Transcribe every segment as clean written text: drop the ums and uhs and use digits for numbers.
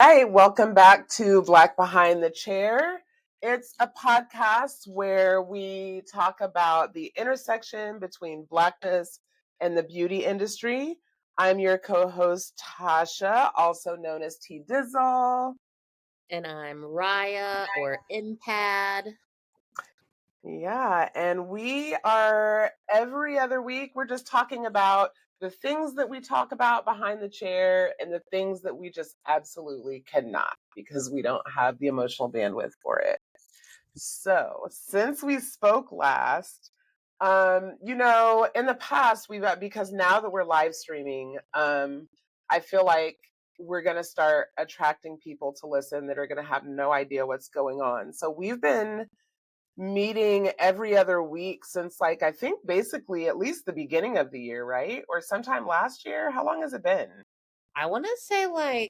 Hey, welcome back to Black Behind the Chair. It's a podcast where we talk about the intersection between Blackness and the beauty industry. I'm your co-host, Tasha, also known as T Dizzle. And I'm Raya or M-Pad. Yeah, and we are every other week, we're just talking about the things that we talk about behind the chair and the things that we just absolutely cannot because we don't have the emotional bandwidth for it. So, since we spoke last, in the past we've got, because now that we're live streaming, I feel like we're going to start attracting people to listen that are going to have no idea what's going on. So, we've been meeting every other week since, like, I think basically at least the beginning of the year, right? Or sometime last year. How long has it been? I want to say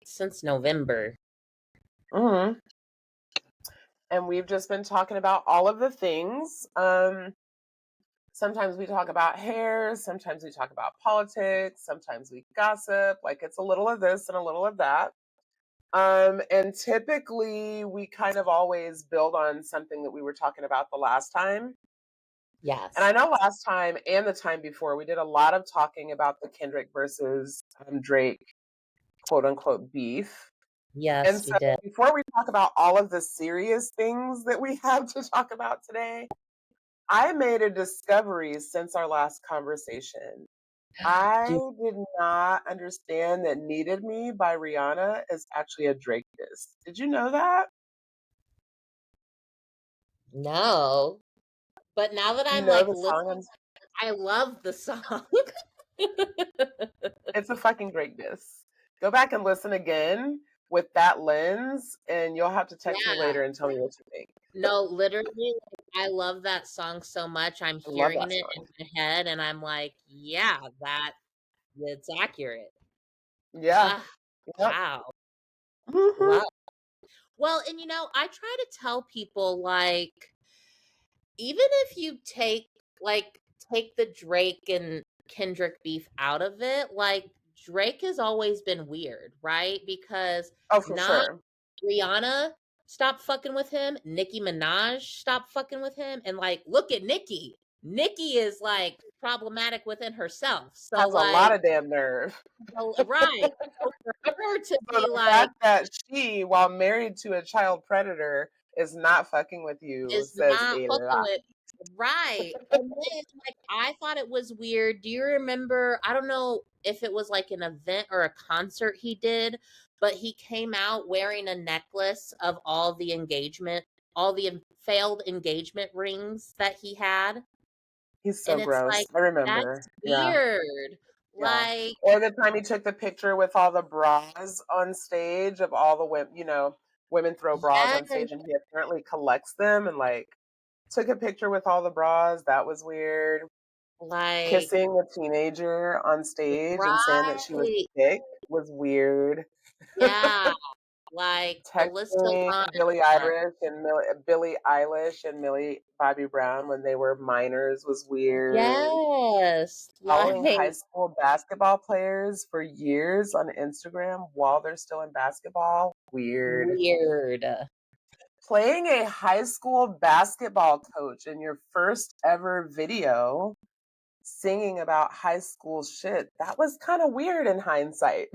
since November. Mm-hmm. And we've just been talking about all of the things. Sometimes we talk about hair, sometimes we talk about politics, sometimes we gossip. Like, it's a little of this and a little of that. And typically we kind of always build on something that we were talking about the last time. And I Yes. know last time and the time before, we did a lot of talking about the Kendrick versus Drake quote unquote beef. And Yes, we so did. before we talk about all of the serious things that we have to talk about today, I made a discovery since our last conversation. I Do did not understand that Needed Me by Rihanna is actually a Drake diss. Did you know that? no. But now that You I'm know like the song? listening, I love the song. It's a fucking Drake diss. Go back and listen again with that lens, and you'll have to text me Yeah. later and tell me what you think. No, literally, I love that song so much. I'm I love hearing that it in song. my head and I'm like, yeah, it's accurate. Yeah. Ah, Yep. wow. Hmm. Wow. Well, and I try to tell people even if you take the Drake and Kendrick beef out of it, like Drake has always been weird, right? Because Oh, for not sure. Rihanna stopped fucking with him, Nicki Minaj stopped fucking with him, and like look at Nicki. Nicki is like problematic within herself. So Has a lot of damn nerve. right. So for her to So be the like fact that she, while married to a child predator, is not fucking with you is says not a fucking lot. with right. And then like I thought it was weird. Do you remember? I don't know if it was like an event or a concert he did, but he came out wearing a necklace of all the failed engagement rings that he had. He's so And it's gross. like I remember. that's Yeah. weird. Yeah. Like Or the time he took the picture with all the bras on stage of all the women, women throw bras yes, on stage and he apparently collects them and like took a picture with all the bras. That was weird. like Kissing a teenager on stage and saying that she was right. thick was weird. Yeah. Like the list goes Texting on Billie and on. Eilish and Billie Eilish and Millie Bobby Brown when they were minors was weird. Yes. Following Like high school basketball players for years on Instagram while they're still in basketball. Weird. weird. Playing a high school basketball coach in your first ever video, singing about high school shit. That was kind of weird in hindsight.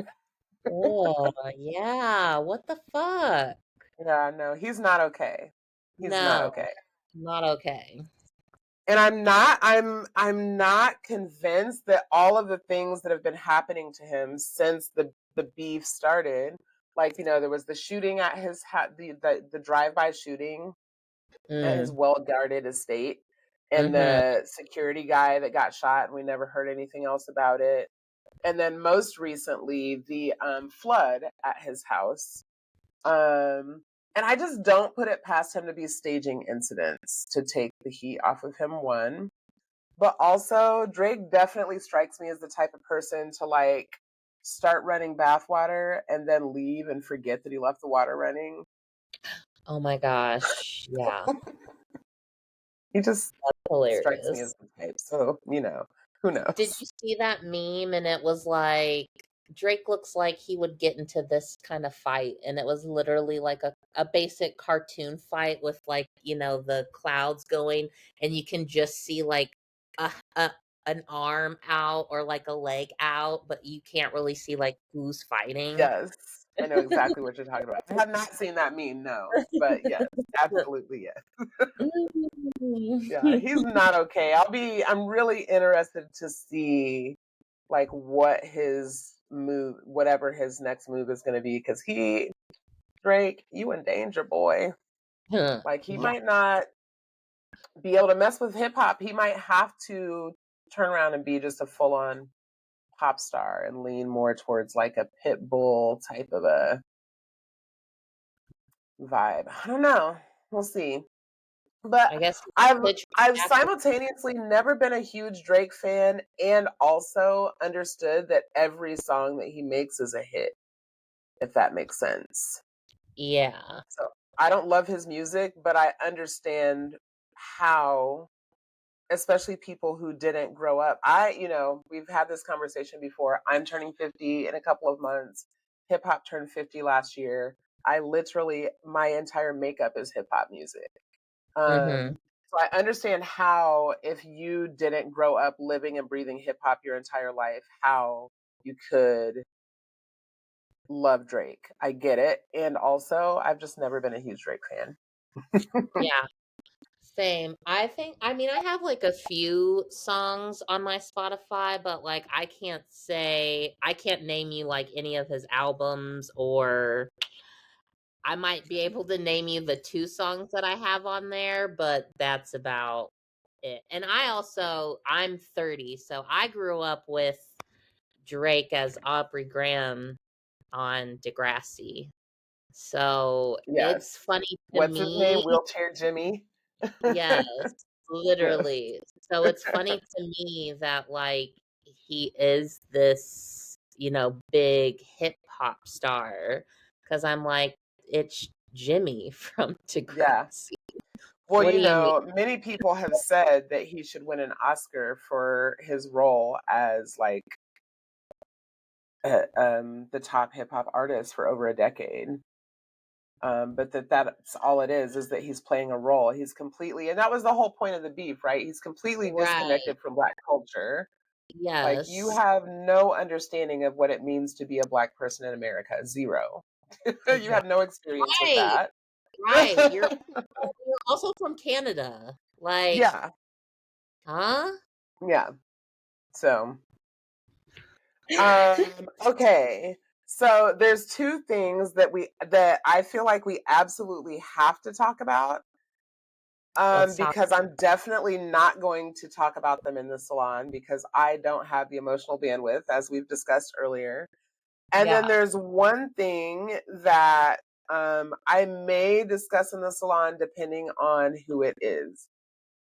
Oh, yeah. What the fuck? Yeah, no, he's not okay. He's not No, okay. not okay. And I'm not convinced that all of the things that have been happening to him since the beef started, like, there was the shooting at his the drive-by shooting at his Mm. well-guarded estate, and Mhm. the security guy that got shot and we never heard anything else about it. And then most recently the flood at his house. And I just don't put it past him to be staging incidents to take the heat off of him, one. But also, Drake definitely strikes me as the type of person to like start running bathwater and then leave and forget that he left the water running. Oh my gosh. Yeah. He just strikes me as Hilarious. the type. So, who Did knows? you see that meme and it was like Drake looks like he would get into this kind of fight, and it was literally like a basic cartoon fight with like, the clouds going, and you can just see like a, a an arm out or like a leg out, but you can't really see like who's fighting. Yes, I know exactly what you're talking about. I have not seen that meme, no, but yes, absolutely yes. Yeah, he's not okay. I'm really interested to see like what his move, whatever his next move is going to be, because Drake, you in danger, boy. Like he Yeah, might not be able to mess with hip hop. He might have to turn around and be just a full on pop star and lean more towards like a pit bull type of a vibe. I don't know. We'll see. But I guess I've pitch I've after. simultaneously never been a huge Drake fan and also understood that every song that he makes is a hit, if that makes sense. Yeah. So I don't love his music, but I understand how, especially people who didn't grow up. We've had this conversation before. I'm turning 50 in a couple of months. Hip hop turned 50 last year. My entire makeup is hip hop music. Mhm. So I understand how, if you didn't grow up living and breathing hip hop your entire life, how you could love Drake. I get it. And also, I've just never been a huge Drake fan. Yeah. Same. I have like a few songs on my Spotify, but like I can't name you like any of his albums, or I might be able to name you the two songs that I have on there, but that's about it. And I'm 30, so I grew up with Drake as Aubrey Graham on Degrassi. So it's Yes. funny to What's his me. name? Wheelchair Jimmy. Yes, Yes. literally. So it's funny to me that like he is this, big hip hop star, because I'm like, it's Jimmy from Yeah. Degrassi. Well, What do you mean? many people have said that he should win an Oscar for his role as like the top hip hop artist for over a decade. But that's all it is that he's playing a role. He's completely, and that was the whole point of the beef, right? He's completely Right. disconnected from Black culture. Like, you Yes. have no understanding of what it means to be a Black person in America. Zero. You have no experience with Right. that. Right. You're also from Canada. Like, Yeah, huh? yeah. So, okay. So there's two things that I feel like we absolutely have to talk about. Let's talk. Because I'm definitely not going to talk about them in the salon because I don't have the emotional bandwidth, as we've discussed earlier. And then Yeah. there's one thing that I may discuss in the salon depending on who it is.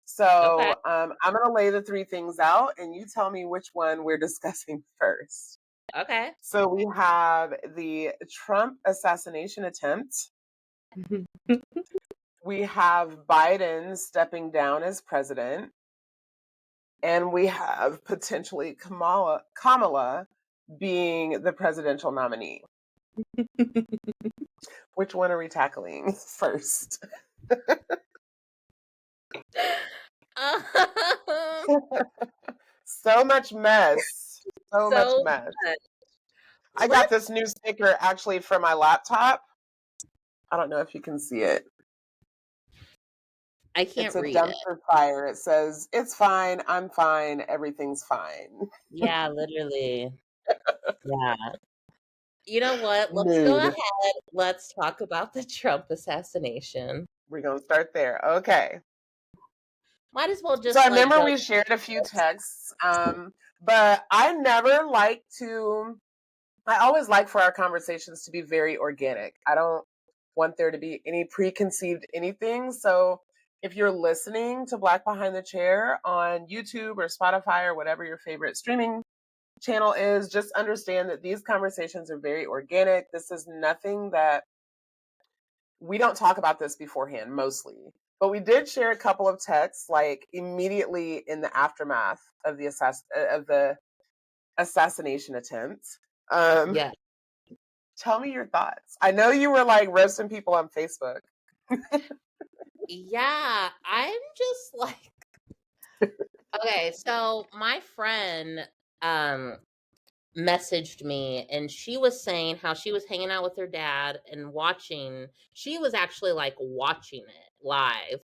Okay. So I'm going to lay the three things out and you tell me which one we're discussing first. Okay. So we have the Trump assassination attempt. We have Biden stepping down as president. And we have potentially Kamala being the presidential nominee. Which one are we tackling first? So much mess. So much So mess. much. I got Let's this new sticker actually for my laptop. I don't know if you can see it. I It's can't a read it. dumpster fire. It says, "It's fine. I'm fine. Everything's fine." Yeah, literally. Yeah. You know what? Let's go Mood. ahead. Let's talk about the Trump assassination. We're going to start there. Okay. Might as well So just I like remember go. we shared a few texts, but I always like for our conversations to be very organic. I don't want there to be any preconceived anything. So if you're listening to Black Behind the Chair on YouTube or Spotify or whatever your favorite streaming channel is, just understand that these conversations are very organic. This is nothing that we don't talk about this beforehand mostly. But we did share a couple of texts like immediately in the aftermath of the assassination attempt. Um, Yeah. tell me your thoughts. I know you were like roasting people on Facebook. Yeah, I'm just like, okay, so my friend um messaged me and she was saying how she was hanging out with her dad and watching, she was actually like watching it live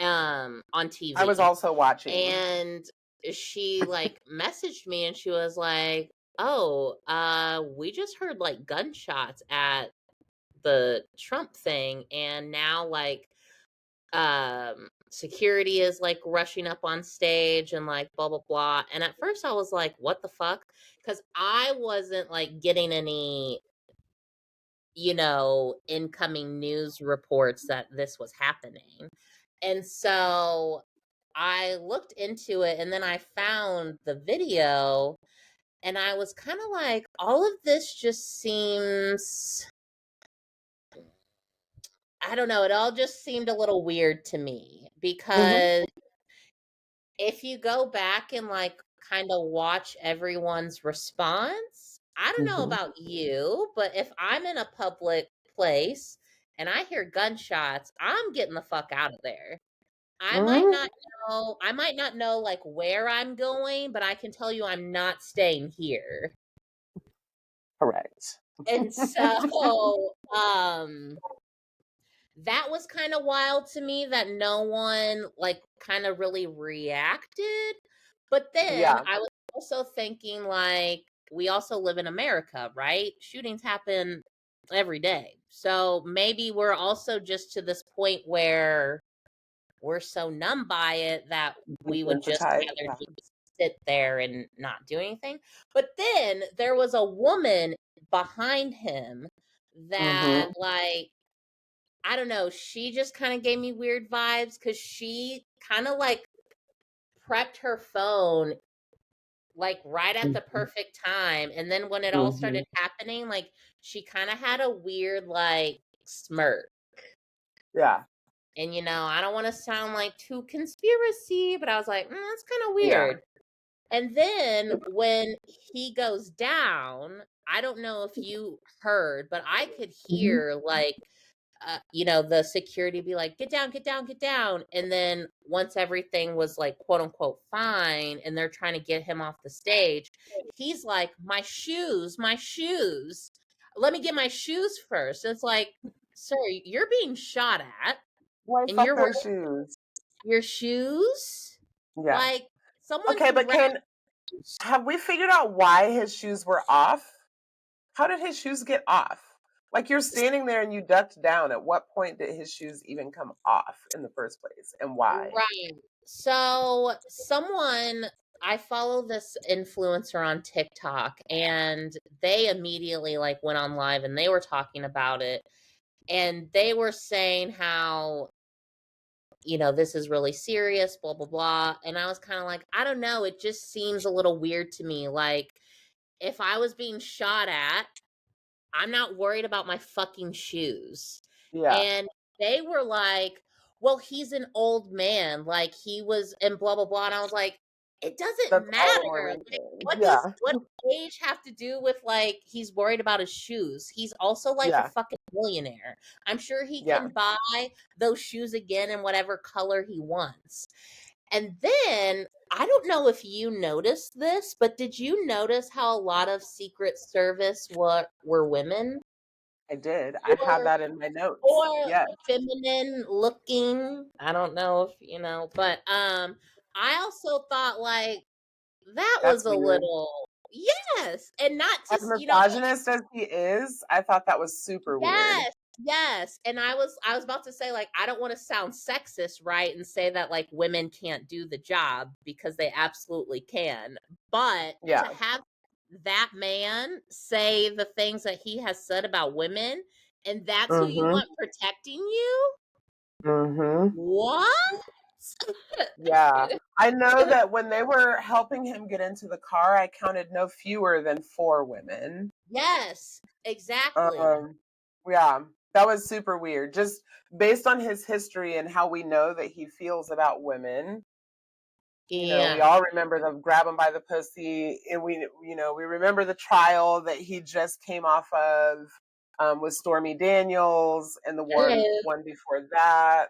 on I was TV. also watching. And she like messaged me and she was like, "Oh, we just heard like gunshots at the Trump thing and now like security is like rushing up on stage and like blah blah blah." And at first I was like, what the fuck? Because I wasn't like getting any, incoming news reports that this was happening. And so I looked into it and then I found the video and I was kind of like, all of this just seems, I don't know, it all just seemed a little weird to me Hmm. because if you go back and like kind of watch everyone's response, I don't know Hmm. about you, but if I'm in a public place and I hear gunshots, I'm getting the fuck out of there. I might Hmm. not I might not know like where I'm going, but I can tell you I'm not staying here. Correct. And so that was kind of wild to me that no one like kind of really reacted. But then Yeah. I was also thinking like we also live in America, right? Shootings happen every day. So maybe we're also just to this point where we're so numb by it that we would just Desensitized. rather Yeah. just sit there and not do anything. But then there was a woman behind him that Hmm. like, I don't know, she just kind of gave me weird vibes because she kind of like prepped her phone like right at the Hmm. perfect time. And then when it all Hmm. started happening, like she kind of had a weird like smirk. Yeah. And I don't want to sound like too conspiracy, but I was like, that's kind of Yeah. weird. And then when he goes down, I don't know if you heard, but I could Hmm. hear like the security be like, get down, get down, get down. And then once everything was like, quote unquote, fine, and they're trying to get him off the stage, he's like, my shoes, my shoes. Let me get my shoes first. It's like, sir, you're being shot at Why and fuck you're wearing those shoes? your shoes? Yeah. Like someone Okay, who but have we figured out why his shoes were off? How did his shoes get off? Like you're standing there and you ducked down. At what point did his shoes even come off in the first place and why? right. So I follow this influencer on TikTok and they immediately like went on live and they were talking about it and they were saying how this is really serious, blah blah blah. And I was kind of like, I don't know, it just seems a little weird to me. Like if I was being shot at, I'm not worried about my fucking shoes. Yeah. And they were like, well, he's an old man. Like he was and blah blah blah. And I was like, it doesn't That's all matter. Like, related. Yeah. what age have to do with like he's worried about his shoes? He's also like a Yeah. fucking millionaire. I'm sure he Yeah. can buy those shoes again in whatever color he wants. And then I don't know if you noticed this, but did you notice how a lot of Secret Service were women I did. I had or that in my notes. or Yes. feminine looking? I don't know if but I also thought like that was That's a weird. little, yes, and not As just misogynist as he is, I thought that was super weird. yes, yes. And I was about to say like I don't want to sound sexist, right? And say that like women can't do the job because they absolutely can. But Yeah. to have that man say the things that he has said about women and that's who you Mm-hmm. want protecting you? Mm-hmm. What? Yeah. I know that when they were helping him get into the car, I counted no fewer than 4 women. Yes, exactly. Um, yeah, that was super weird. Just based on his history and how we know that he feels about women. We Yeah. all remember the grab him by the pussy, and we remember the trial that he just came off of, with Stormy Daniels, and the Yes. one before that.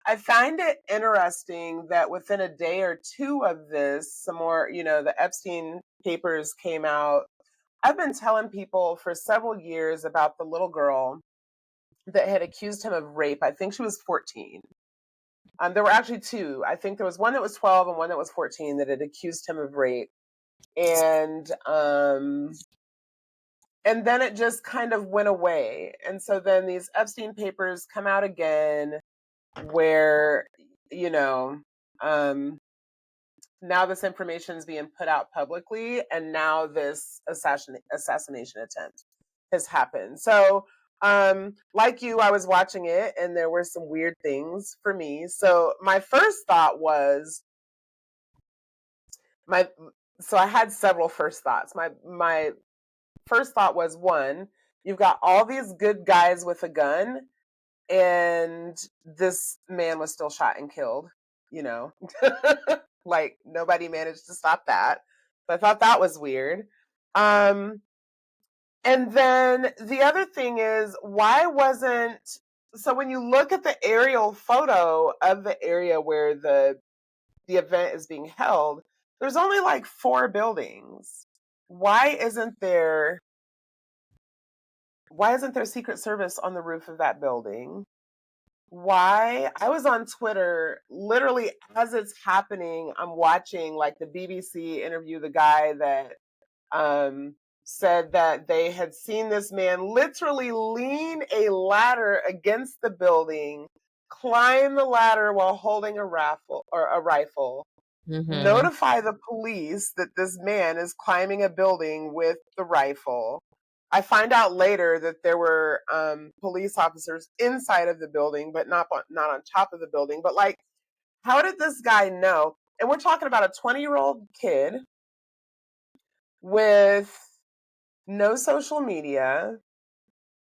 I find it interesting that within a day or two of this, some more, the Epstein papers came out. I've been telling people for several years about the little girl that had accused him of rape. I think she was 14. There were actually two. I think there was one that was 12 and one that was 14 that had accused him of rape. And then it just kind of went away. And so then these Epstein papers come out again, where, you know, um, now this information is being put out publicly, and now this assassination attempt has happened. So, like you, I was watching it, and there were some weird things for me. So my first thought was my. So I had several first thoughts. My first thought was, one, you've got all these good guys with a gun, and this man was still shot and killed. You know, like nobody managed to stop that. So I thought that was weird. Um, and then the other thing is, why wasn't so when you look at the aerial photo of the area where the event is being held, there's only like 4 buildings. Why isn't there Secret Service on the roof of that building? Why? I was on Twitter literally as it's happening. I'm watching like the BBC interview the guy that um, said that they had seen this man literally lean a ladder against the building, climb the ladder while holding a rifle, Mm-hmm. notify the police that this man is climbing a building with the rifle. I find out later that there were police officers inside of the building, but not on top of the building. But like, how did this guy know? And we're talking about a 20-year-old kid with no social media,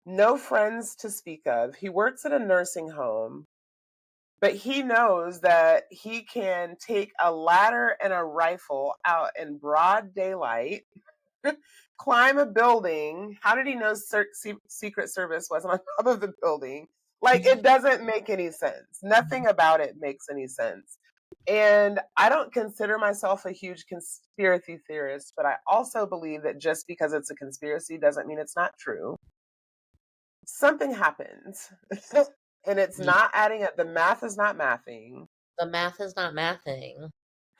no friends to speak of. He works at a nursing home, but he knows that he can take a ladder and a rifle out in broad daylight, climb a building. How did he know Secret Service wasn't on top of the building? Like, it doesn't make any sense. Nothing about it makes any sense. And I don't consider myself a huge conspiracy theorist, but I also believe that just because it's a conspiracy doesn't mean it's not true. Something happens. And it's Yeah. not adding up. The math is not mathing. The math is not mathing.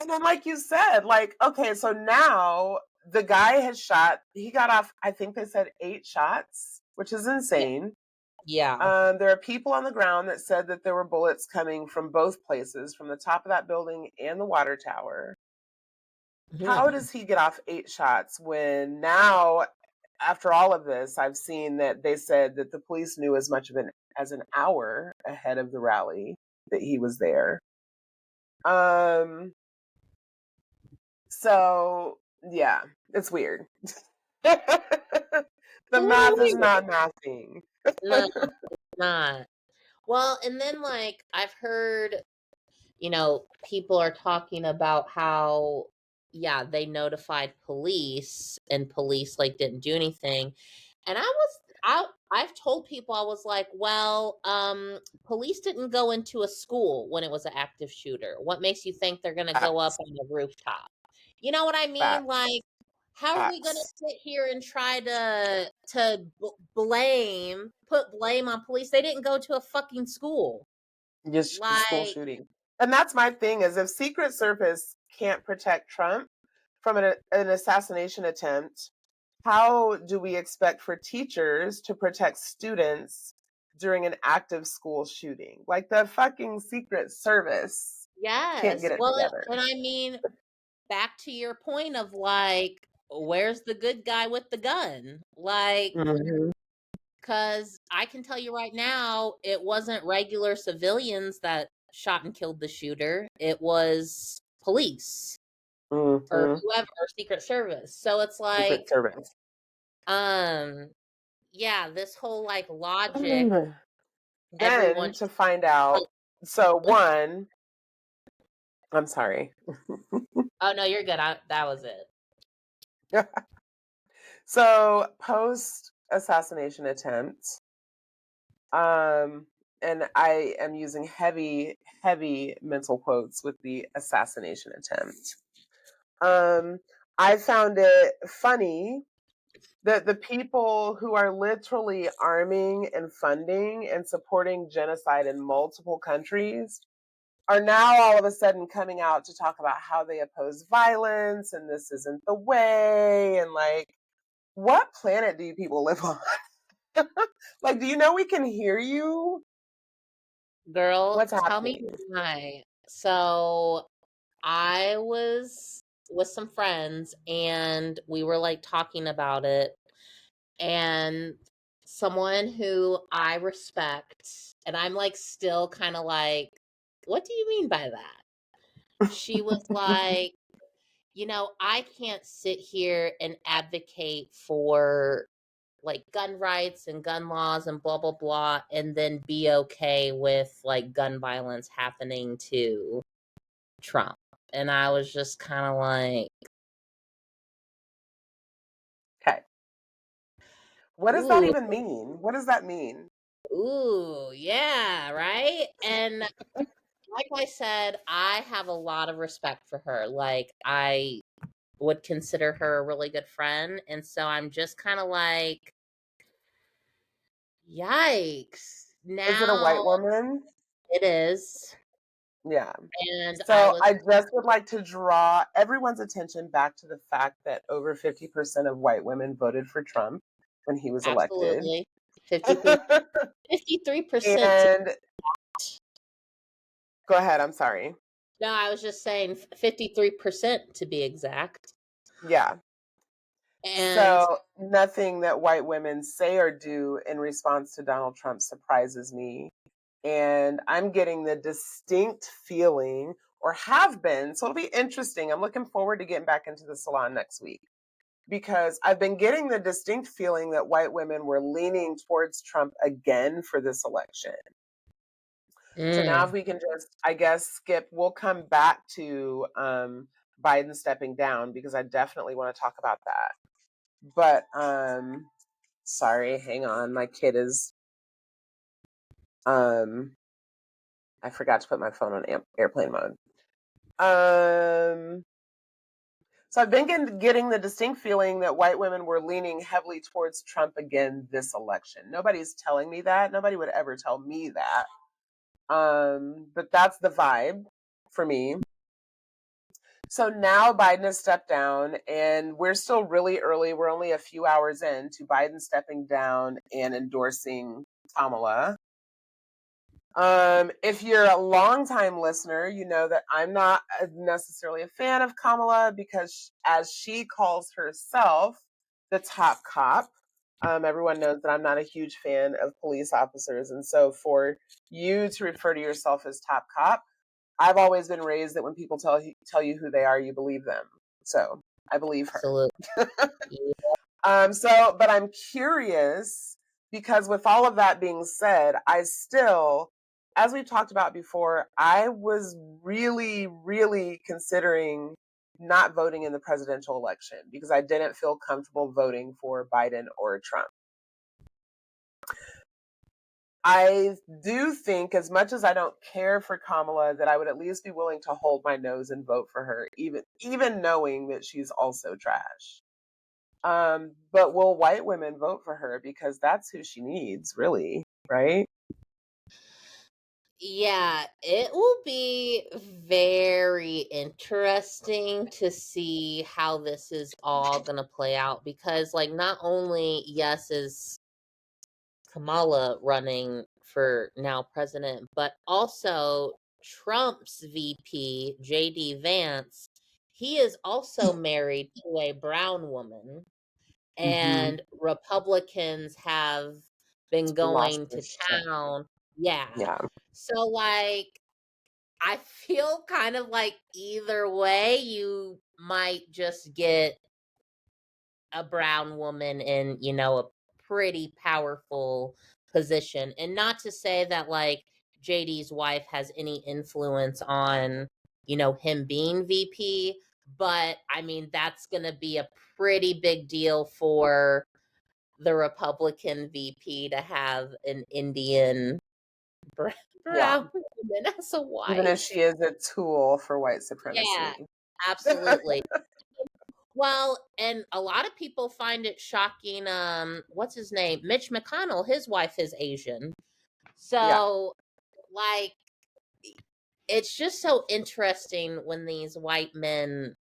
And then, like you said, like, okay, so now the guy has shot, he got off, I think they said 8 shots, which is Yeah. insane. Yeah. There are people on the ground that said that there were bullets coming from both places, from the top of that building and the water tower. How Hmm. does he get off 8 shots when now, after all of this, I've seen that they said that the police knew as much of as an hour ahead of the rally that he was there. Um, so yeah, it's weird. The It's a little math is weird. not mathing. No, it's not. Well, and then like I've heard, people are talking about how, yeah, they notified police and police like didn't do anything. And I've told people, I was like, well, police didn't go into a school when it was an active shooter. What makes you think they're gonna go up Facts. on the rooftop? You know what I mean? Facts. Like, how are we gonna Facts. sit here and try put blame on police? They didn't go to a fucking school. Just school Like, shooting. And that's my thing, is if Secret Service can't protect Trump from an assassination attempt, how do we expect for teachers to protect students during an active school shooting? Like, the fucking Secret Service can't yes. get it Well, together. and I mean, back to your point of like, where's the good guy with the gun? Like, Mm-hmm. because I can tell you right now, it wasn't regular civilians that shot and killed the shooter. It was police or Mm-hmm. whoever, or Secret Service. So it's Secret like, Service. um, yeah, this whole like logic, everyone Then to find out, so one, I'm sorry. Oh no, you're good. That was it. So, post assassination attempt, um, and I am using heavy, heavy mental quotes with the assassination attempt. Um, I found it funny that the people who are literally arming and funding and supporting genocide in multiple countries are now all of a sudden coming out to talk about how they oppose violence and this isn't the way. And like, what planet do you people live on? Like, do you know we can hear you? Girl, What's tell me happening? why. So I was with some friends and we were like talking about it, and someone who I respect, and I'm like still kind of like, what do you mean by that? She was like, I can't sit here and advocate for like gun rights and gun laws and blah blah blah and then be okay with like gun violence happening to Trump. And I was just kind of like, Okay. What does that ooh, even mean? What does that mean? ooh, yeah, right? And like I said, I have a lot of respect for her. Like, I would consider her a really good friend. And so I'm just kind of like, yikes. Is it a Now white woman? it is. Yeah. And I So was I just would like to draw everyone's attention back to the fact that over 50% of white women voted for Trump when he was elected. absolutely 53, 53% to, And go ahead, I'm sorry. no, I was just saying 53% to be exact. Yeah. And So nothing that white women say or do in response to Donald Trump surprises me. And I'm getting the distinct feeling, or have been, so it'll be interesting. I'm looking forward to getting back into the salon next week because I've been getting the distinct feeling that white women were leaning towards Trump again for this election. So now, if mm, we can just, I guess, skip, we'll come back to Biden stepping down because I definitely want to talk about that. But sorry, hang on. My kid is um I forgot to put my phone on airplane mode. Um so I've been getting the distinct feeling that white women were leaning heavily towards Trump again this election. Nobody's telling me that. Nobody would ever tell me that. But that's the vibe for me. So now Biden has stepped down, and we're still really early. We're only a few hours in to Biden stepping down and endorsing Kamala. If you're a longtime listener, you know that I'm not necessarily a fan of Kamala because, as she calls herself, the top cop. Everyone knows that I'm not a huge fan of police officers. And so, for you to refer to yourself as top cop, I've always been raised that when people tell you who they are, you believe them. So, I believe her. absolutely. Yeah. But I'm curious because with all of that being said, I still, as we've talked about before, I was really, really considering not voting in the presidential election because I didn't feel comfortable voting for Biden or Trump. I do think, as much as I don't care for Kamala, that I would at least be willing to hold my nose and vote for her, even knowing that she's also trash. But will white women vote for her because that's who she needs, really, right? Yeah, it will be very interesting to see how this is all going to play out because, like, not only, yes, is Kamala running for now president, but also Trump's VP, JD Vance, he is also married to a brown woman, Mm-hmm. and Republicans have been Lost going their to shit. town. Yeah. Yeah. So, like, I feel kind of like either way, you might just get a brown woman in, a pretty powerful position. And not to say that like JD's wife has any influence on him being VP. But I mean, that's going to be a pretty big deal for the Republican VP to have an Indian Yeah. brown woman as a Even if wife. she is a tool for white Yeah, supremacy. absolutely. Well, and a lot of people find it shocking. What's his name? Mitch McConnell, his wife is Asian. Yeah. So, like, it's just so interesting when these white men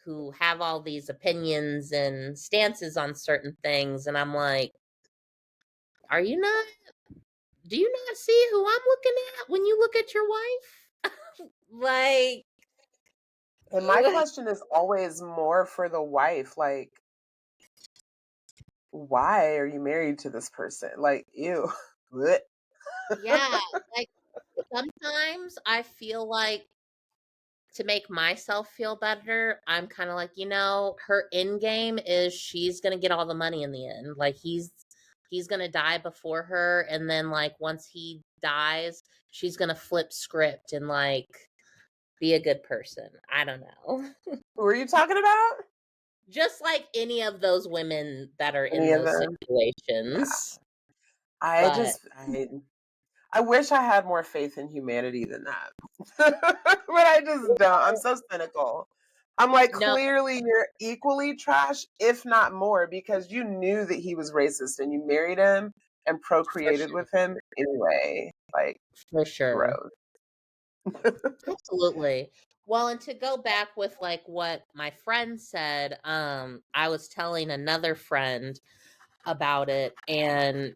who have all these opinions and stances on certain things, and I'm like, are you not, do you not see who I'm looking at when you look at your wife? Like, And my question is always more for the wife, like, why are you married to this person? Like, ew. Blech. yeah, like sometimes I feel like to make myself feel better, I'm kind of like, her end game is she's going to get all the money in the end. Like he's going to die before her, and then like once he dies, she's going to flip script and like be a good person. I don't know. Who are you talking about? Just like any of those women that are in Any of those them? Yeah. situations. I But just I wish I had more faith in humanity than that. But I just don't. I'm so cynical. I'm like, no, clearly you're equally trash, if not more, because you knew that he was racist and you married him and for procreated sure. with him anyway. Like, For sure. gross. Absolutely. Well, and to go back with like what my friend said, I was telling another friend about it, and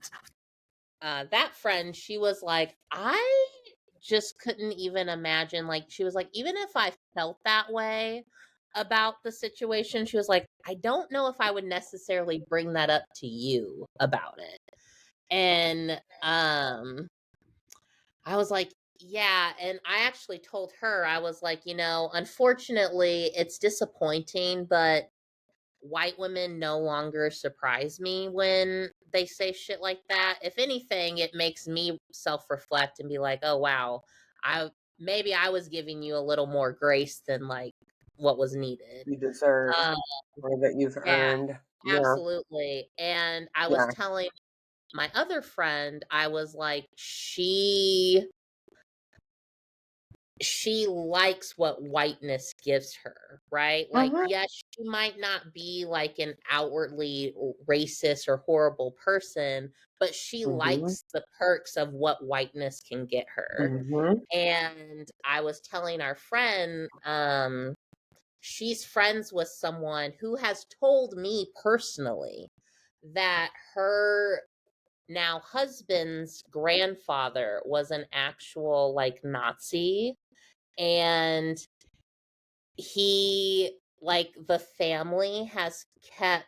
that friend, she was like, I just couldn't even imagine. Like, she was like, even if I felt that way about the situation, she was like, I don't know if I would necessarily bring that up to you about it. And I was like, yeah. And I actually told her, I was like, unfortunately, it's disappointing, but white women no longer surprise me when they say shit like that. If anything, it makes me self reflect and be like, oh, wow, I maybe I was giving you a little more grace than like what was needed. You deserve Um, or that you've yeah, earned. Yeah. absolutely. And I was Yeah. telling my other friend, I was like, she likes what whiteness gives her, right? Like, Hmm. yes, she might not be like an outwardly racist or horrible person, but she Hmm. likes the perks of what whiteness can get her. Hmm. And I was telling our friend, she's friends with someone who has told me personally that her now husband's grandfather was an actual like Nazi, and he like the family has kept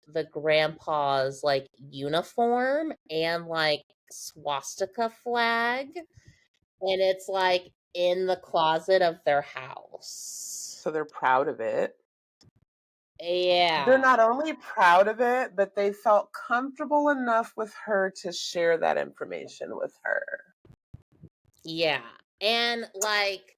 the grandpa's like uniform and like swastika flag, and it's like in the closet of their house. So they're proud of it. They're Yeah. not only proud of it, but they felt comfortable enough with her to share that information with her. Yeah. And like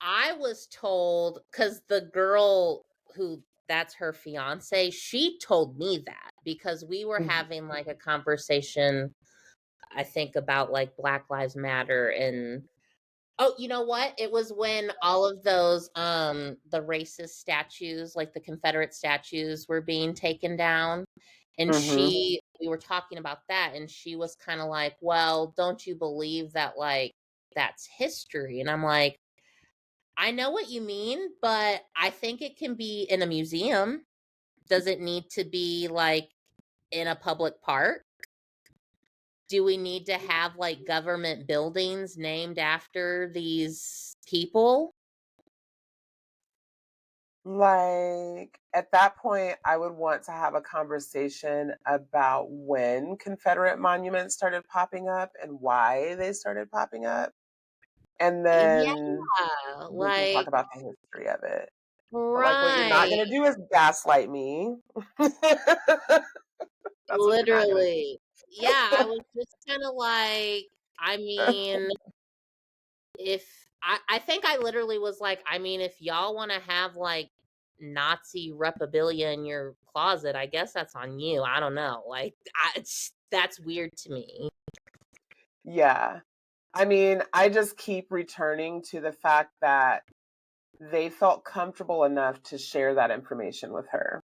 I was told, because the girl who that's her fiance, she told me that because we were Mhm. having like a conversation, I think, about like Black Lives Matter. And oh, you know what? It was when all of those the racist statues, like the Confederate statues, were being taken down. And Mhm. we were talking about that, and she was kind of like, well, don't you believe that like that's history? And I'm like, I know what you mean, but I think it can be in a museum. Does it need to be like in a public park? Do we need to have like government buildings named after these people? Like at that point, I would want to have a conversation about when Confederate monuments started popping up and why they started popping up. And Yeah, then we can talk like about the history of it. But like what you're not right. gonna do is gaslight me. That's what you're not gonna Literally. Yeah, I was just kind of like, I mean, if I think I literally was like, I mean, if y'all want to have like Nazi repabilia in your closet, I guess that's on you. I don't know. Like, that's weird to me. Yeah. I mean, I just keep returning to the fact that they felt comfortable enough to share that information with her.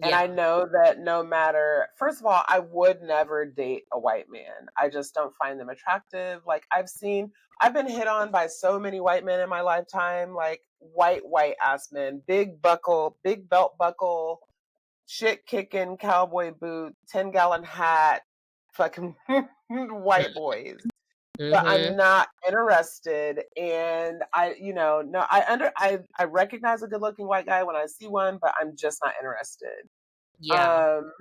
And I Yeah. know that no matter, first of all, I would never date a white man. I just don't find them attractive. Like, I've been hit on by so many white men in my lifetime, like white ass men, big belt buckle, shit kicking, cowboy boot, 10-gallon hat, fucking white boys. But Mm-hmm. I'm not interested. And no, I recognize a good looking white guy when I see one, but I'm just not interested. Yeah. Um,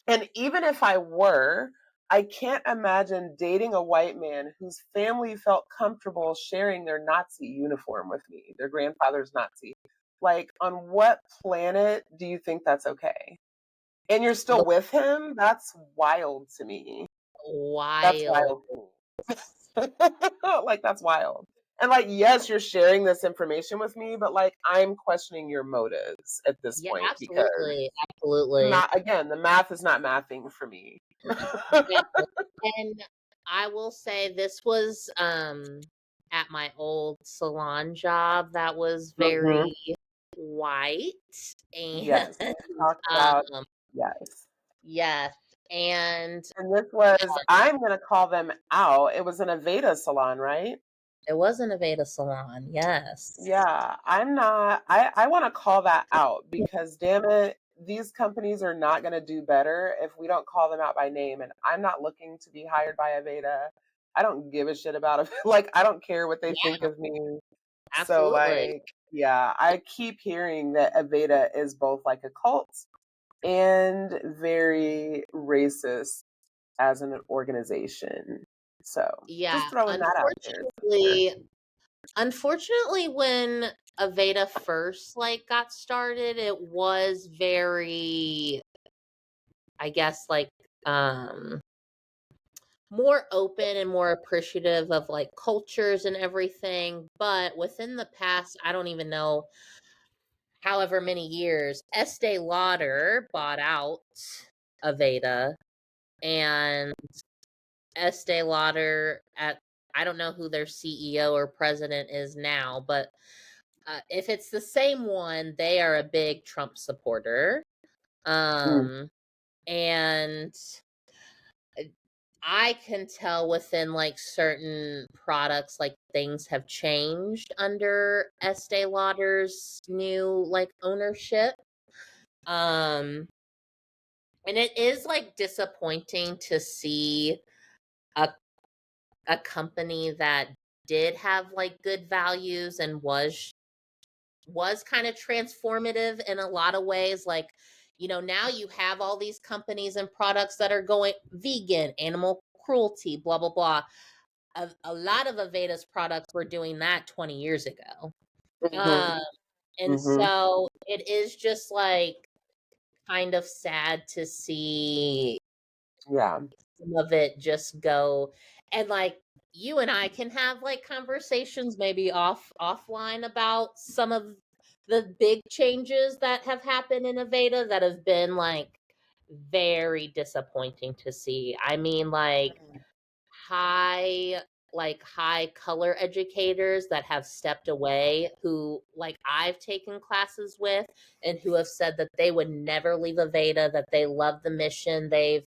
and even if I were, I can't imagine dating a white man whose family felt comfortable sharing their Nazi uniform with me, their grandfather's Nazi. Like, on what planet do you think that's okay? And you're still The with him? That's wild to me. That's wild. wild to me. Like, that's wild. And like, yes, you're sharing this information with me, but like, I'm questioning your motives at this Yeah, point because absolutely. Absolutely. not again, the math is not mathing for me. Yeah. And I will say this was at my old salon job that was Mhm. very white and Yes. Talk about um yes. yes, and And this was, I'm gonna call them out. It was an Aveda salon, right? it was an Aveda salon. Yes. Yeah, I'm not I wanna call that out because damn it, these companies are not gonna do better if we don't call them out by name, and I'm not looking to be hired by Aveda. I don't give a shit about it. Like, I don't care what they think Yeah, of me. So, absolutely. like, yeah, I keep hearing that Aveda is both like a cult and very racist as an organization. So, Yeah, just throwing that out there. unfortunately when Aveda first like got started, it was very, I guess, like um more open and more appreciative of like cultures and everything. But within the past, I don't even know however many years, Estee Lauder bought out Aveda, and Estee Lauder at, I don't know who their CEO or president is now, but if it's the same one, they are a big Trump supporter. Mm, Um, and I can tell within like certain products, like things have changed under Estee Lauder's new like ownership. Um, and it is like disappointing to see a a company that did have like good values and was kind of transformative in a lot of ways, like, now you have all these companies and products that are going vegan, animal cruelty, blah blah blah. A lot of Aveda's products were doing that 20 years ago. mhm, Um, and mhm. so it is just like kind of sad to see Yeah. some of it just go. And like, you and I can have like conversations maybe offline about some of the big changes that have happened in Aveda that have been very disappointing to see. I mean, high high color educators that have stepped away, who like I've taken classes with, and who have said that they would never leave Aveda, that they love the mission, they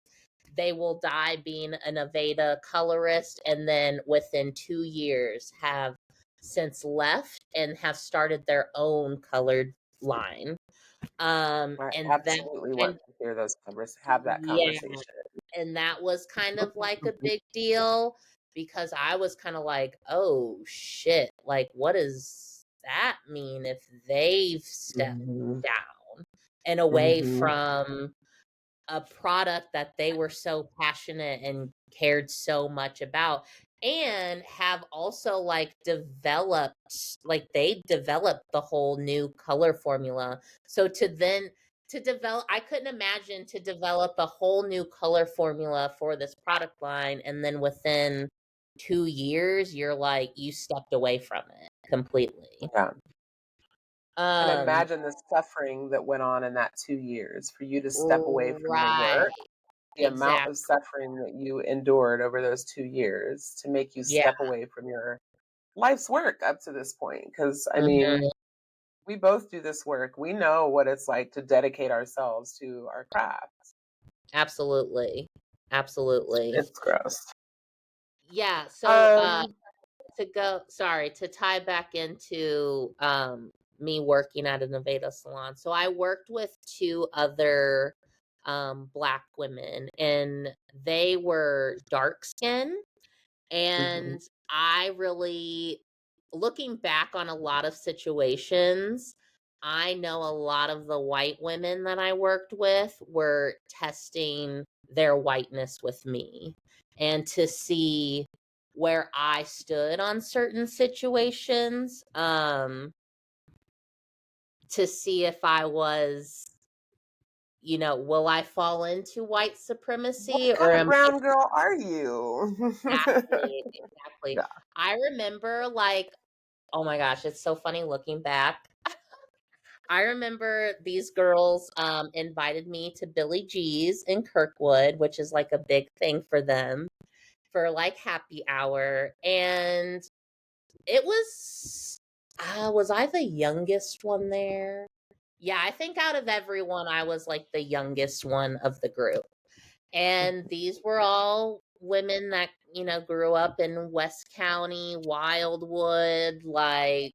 will die being an Aveda colorist, and then within 2 years have since left and have started their own colored line. I And that absolutely want kind to hear have that Yeah, conversation. and that was kind of like a big deal, because I was kind of like, oh shit, like what does that mean if they've stepped Mhm, down and away mhm. from a product that they were so passionate and cared so much about, and have also they developed the whole new color formula. So to develop, I couldn't imagine to develop a whole new color formula for this product line, and then within 2 years, you're like, you stepped away from it completely. Yeah. And Um, imagine the suffering that went on in that 2 years for you to step away from your work, right. the amount of Exactly. suffering that you endured over those 2 years to make you Yeah. step away from your life's work up to this point. Because I mean, Mhm. we both do this work. We know what it's like to dedicate ourselves to our craft. Absolutely. Absolutely. It's gross. Yeah, so, Um, to tie back into, me working at a Nevada salon. So I worked with 2 other, Black women, and they were dark skinned. mhm, And I really, looking back on a lot of situations, I know a lot of the white women that I worked with were testing their whiteness with me, and to see where I stood on certain situations, to see if I was, will I fall into white what supremacy, or kind of am I? brown girl are you? Exactly, exactly. Yeah. I remember, like, oh my gosh, it's so funny looking back. I remember these girls invited me to Billy G's in Kirkwood, which is like a big thing for them, for like happy hour. And it was I the youngest one there? Yeah, I think out of everyone, I was like the youngest one of the group. And these were all women that, grew up in West County, Wildwood, like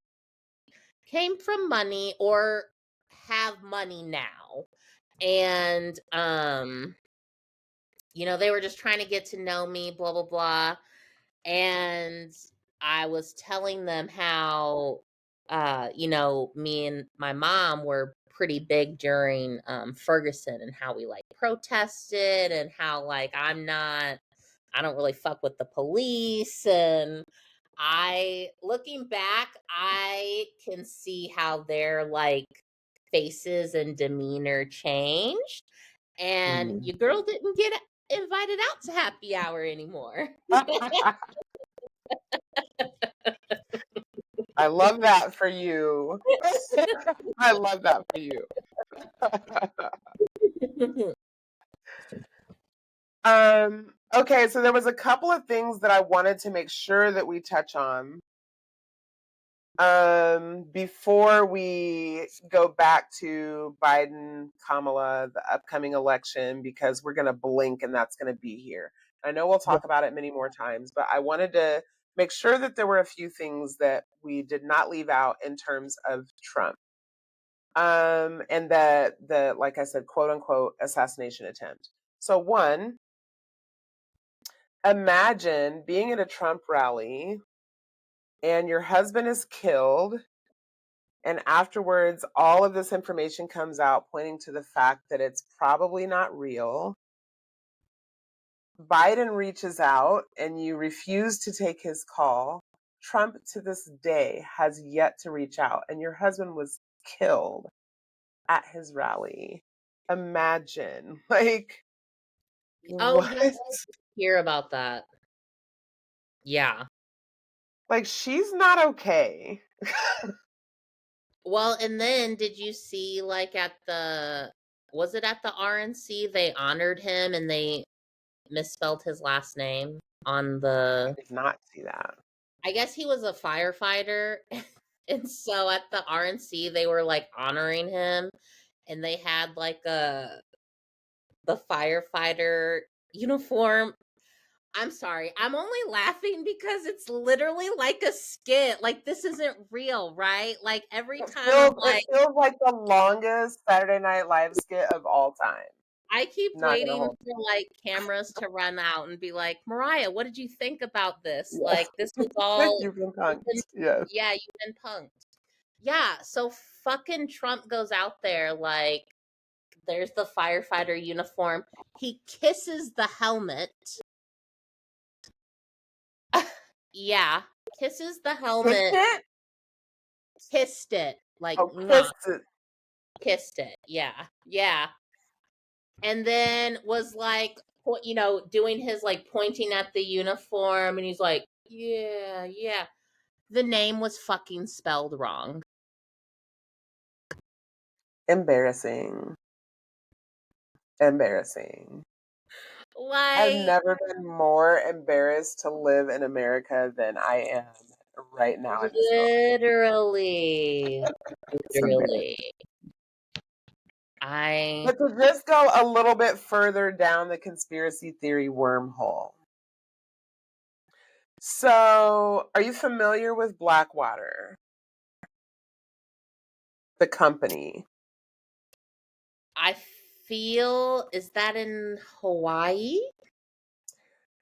came from money or have money now. And they were just trying to get to know me, blah blah blah. And I was telling them how me and my mom were pretty big during Ferguson, and how we like protested, and how like I don't really fuck with the police. And looking back, I can see how their like faces and demeanor changed. And Mhm. your girl didn't get invited out to happy hour anymore. I love that for you. I love that for you. Okay, so there was a couple of things that I wanted to make sure that we touch on before we go back to Biden, Kamala, the upcoming election, because we're going to blink and that's going to be here. I know we'll talk about it many more times, but I wanted to make sure that there were a few things that we did not leave out in terms of Trump. And the like I said, quote unquote assassination attempt. So one, imagine being at a Trump rally and your husband is killed, and afterwards all of this information comes out pointing to the fact that it's probably not real. Biden reaches out and you refuse to take his call. Trump to this day has yet to reach out, and your husband was killed at his rally. Imagine, like, Oh what? yeah, hear about that. Yeah. Like, she's not okay. Well, and then did you see like at the was it at the RNC they honored him and they misspelled his last name on I the did not see that. I guess he was a firefighter. And so at the RNC they were like honoring him, and they had like the firefighter uniform. I'm sorry. I'm only laughing because it's literally like a skit. Like this isn't real, right? Like every time I'm It like feels like the longest Saturday Night Live skit of all time. I keep Not gonna waiting hold. for like cameras to run out and be like, "Mariah, what did you think about this? Yes, Like this was all you've been you've been, punked. Yes. yeah, you've been punked." Yeah, so fucking Trump goes out there like there's the firefighter uniform. He kisses the helmet. Yeah, kisses the Kicked helmet, it? kissed it, like Oh, mwah, kissed it. kissed it. Yeah, yeah. And then was like doing his like pointing at the uniform, and he's like, yeah, yeah. The name was fucking spelled wrong. Embarrassing. Embarrassing. I've Like, never been more embarrassed to live in America than I am right now in this moment. literally, It's embarrassing. literally. I But to just go a little bit further down the conspiracy theory wormhole. So, are you familiar with Blackwater, the company? I feel, is that in Hawaii?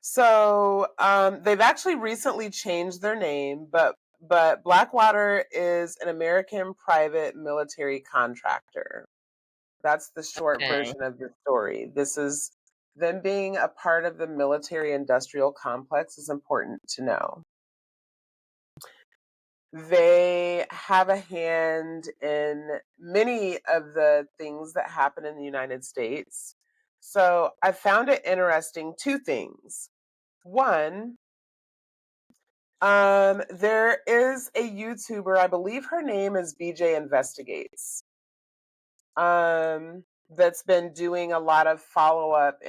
So, they've actually recently changed their name, but Blackwater is an American private military contractor. That's the short Okay. version of the story. This is them being a part of the military industrial complex is important to know. They have a hand in many of the things that happen in the United States. So I found it interesting two things. One, there is a YouTuber, I believe her name is BJ Investigates, that's been doing a lot of follow up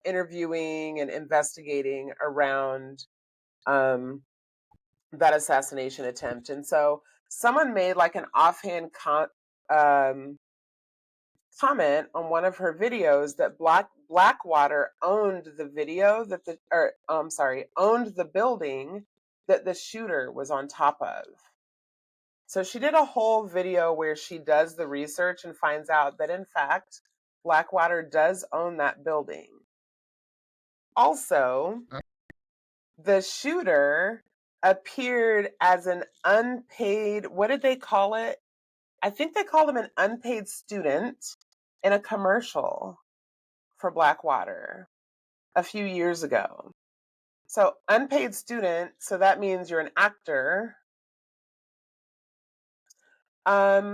interviewing and investigating around um, that assassination attempt. And so someone made like an offhand um, comment on one of her videos that Blackwater owned the video that the or sorry, owned the building that the shooter was on top of. So she did a whole video where she does the research and finds out that in fact Blackwater does own that building. Also, the shooter appeared as an unpaid, what did they call it? I think they called him an unpaid student in a commercial for Blackwater a few years ago. So, unpaid student, so that means you're an actor.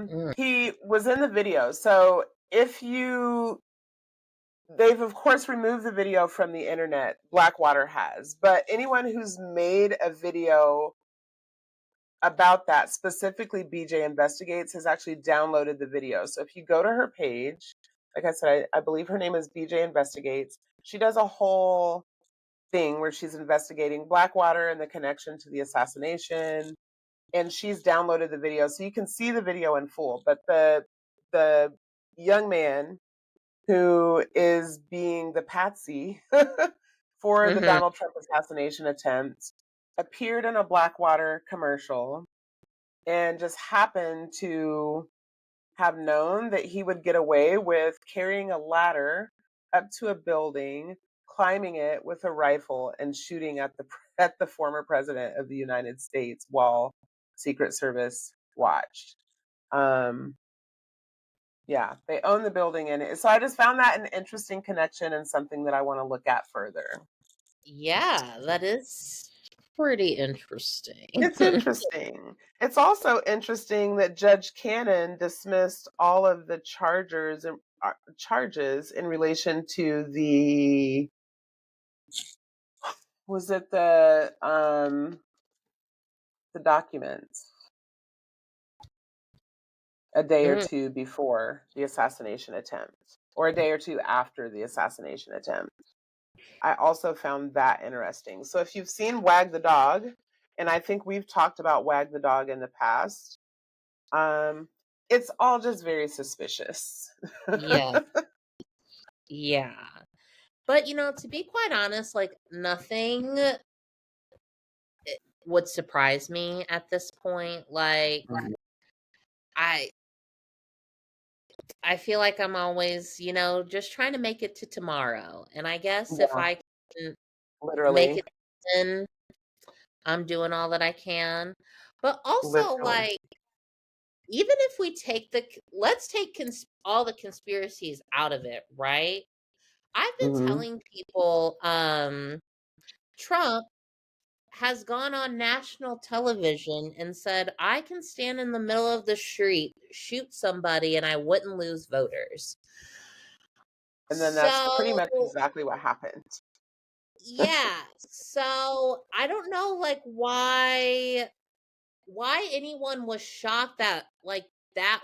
Mm, He was in the video. So, if you they've of course removed the video from the internet, Blackwater has, but anyone who's made a video about that, specifically BJ Investigates, has actually downloaded the video. So if you go to her page, like I said, I believe her name is BJ Investigates. She does a whole thing where she's investigating Blackwater and the connection to the assassination. And she's downloaded the video. So you can see the video in full. But the young man who is being the patsy for the mhm. Donald Trump assassination attempt appeared in a Blackwater commercial and just happened to have known that he would get away with carrying a ladder up to a building, climbing it with a rifle, and shooting at the at the former president of the United States while Secret Service watched. Um, yeah, they own the building, and so I just found that an interesting connection and something that I want to look at further. Yeah, that is pretty interesting. It's interesting. It's also interesting that Judge Cannon dismissed all of the charges in relation to was it the documents a day or Mm, two before the assassination attempt or a day or two after the assassination attempt. I also found that interesting. So if you've seen Wag the Dog, and I think we've talked about Wag the Dog in the past, um, it's all just very suspicious. yes, yeah. But to be quite honest, like nothing would surprise me at this point. Like Mhm. I I feel like I'm always, just trying to make it to tomorrow. And I guess if Yeah, I can make literally, it then, I'm doing all that I can. But also literally. like even if we take let's take all the conspiracies out of it, right? I've been Mhm. telling people Trump has gone on national television and said, I can stand in the middle of the street, shoot somebody, and I wouldn't lose voters. And then that's pretty much So exactly what happened. yeah, so I don't know like why anyone was shocked that like that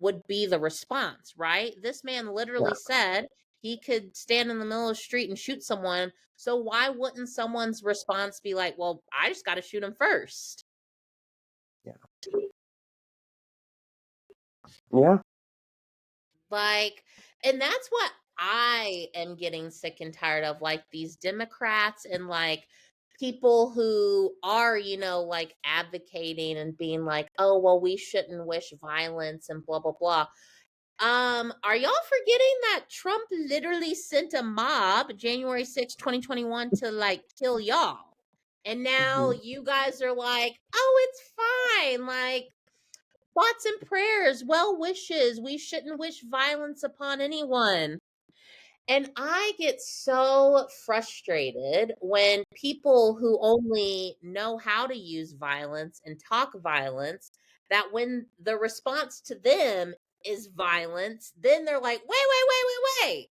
would be the response, right? This man literally Yeah. said he could stand in the middle of the street and shoot someone. So why wouldn't someone's response be like, "Well, I just got to shoot him first?" Yeah. Yeah. Like, and that's what I am getting sick and tired of, like these Democrats and like people who are, like advocating and being like, oh, well, we shouldn't wish violence and blah, blah, blah. Are y'all forgetting that Trump literally sent a mob January 6th, 2021 to like kill y'all? And now Mhm. you guys are like, oh, it's fine. Like, thoughts and prayers, well wishes. We shouldn't wish violence upon anyone. And I get so frustrated when people who only know how to use violence and talk violence, that when the response to them is violence, then they're like, wait, wait, wait, wait, wait.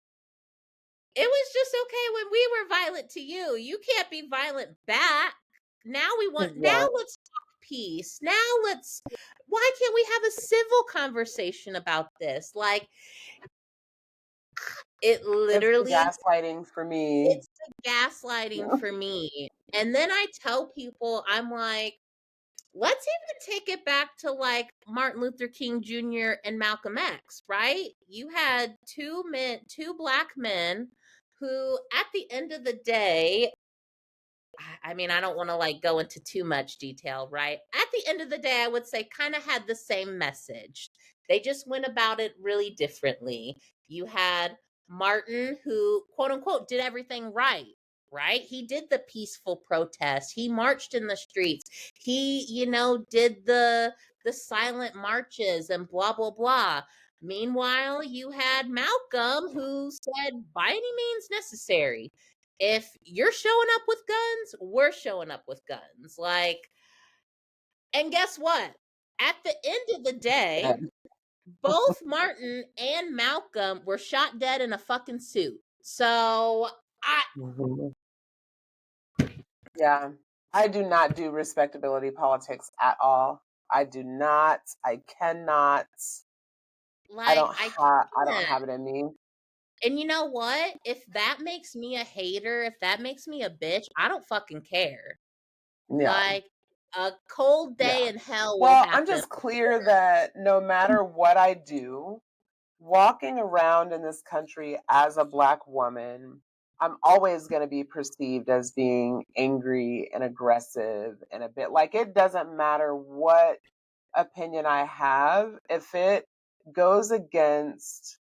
It was just okay when we were violent to you. You can't be violent back. Now Yeah. let's talk peace. Why can't we have a civil conversation about this? Like, it It's the literally, gaslighting for me. it's the gaslighting Yeah. for me. And then I tell people, I'm like, let's even take it back to like Martin Luther King Jr. and Malcolm X, right? You had two black men who, at the end of the day, I mean, I don't want to like go into too much detail, right? At the end of the day, I would say kind of had the same message. They just went about it really differently. You had Martin, who quote unquote did everything right, right? He did the peaceful protest. He marched in the streets. He, did the silent marches and blah blah blah. Meanwhile, you had Malcolm who said by any means necessary, if you're showing up with guns, we're showing up with guns. Like, and guess what? At the end of the day, both Martin and Malcolm were shot dead in a fucking suit. So, I Mhm. Yeah. I do not do respectability politics at all. I do not. I cannot. I I don't can't. have it in me. And you know what? If that makes me a hater, if that makes me a bitch, I don't fucking care. Yeah. Like, a cold day Yeah. in hell will Well, I'm happen. just clear that no matter what I do, walking around in this country as a Black woman, I'm always going to be perceived as being angry and aggressive and a bit like it doesn't matter what opinion I have, if it goes against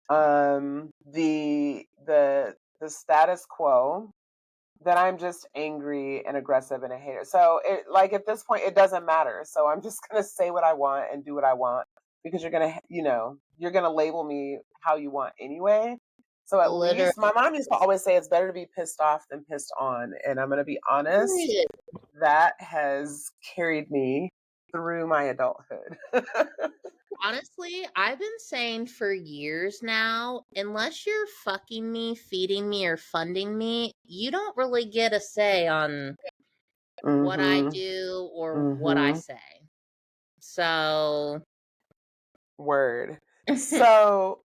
the status quo, then I'm just angry and aggressive and a hater. So it like at this point it doesn't matter. So I'm just gonna say what I want and do what I want because you're gonna label me how you want anyway. So at least my Literally. mom used to always say it's better to be pissed off than pissed on. And I'm gonna be honest, that has carried me through my adulthood. Honestly, I've been saying for years now, unless you're fucking me, feeding me, or funding me, you don't really get a say on what I Mm-hmm. do or what I Mm-hmm. say. So, Word. So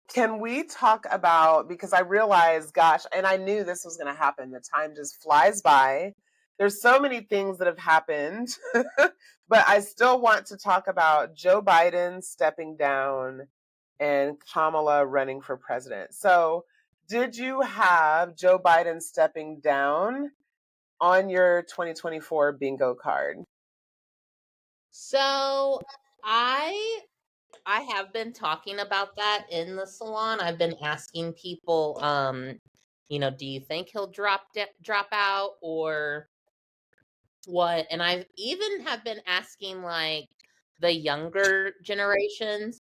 can we talk about, because I realized, gosh, and I knew this was going to happen, the time just flies by. There's so many things that have happened, but I still want to talk about Joe Biden stepping down and Kamala running for president. So, did you have Joe Biden stepping down on your 2024 bingo card? so I have been talking about that in the salon. I've been asking people, do you think he'll drop out or what? And I even have been asking like the younger generations.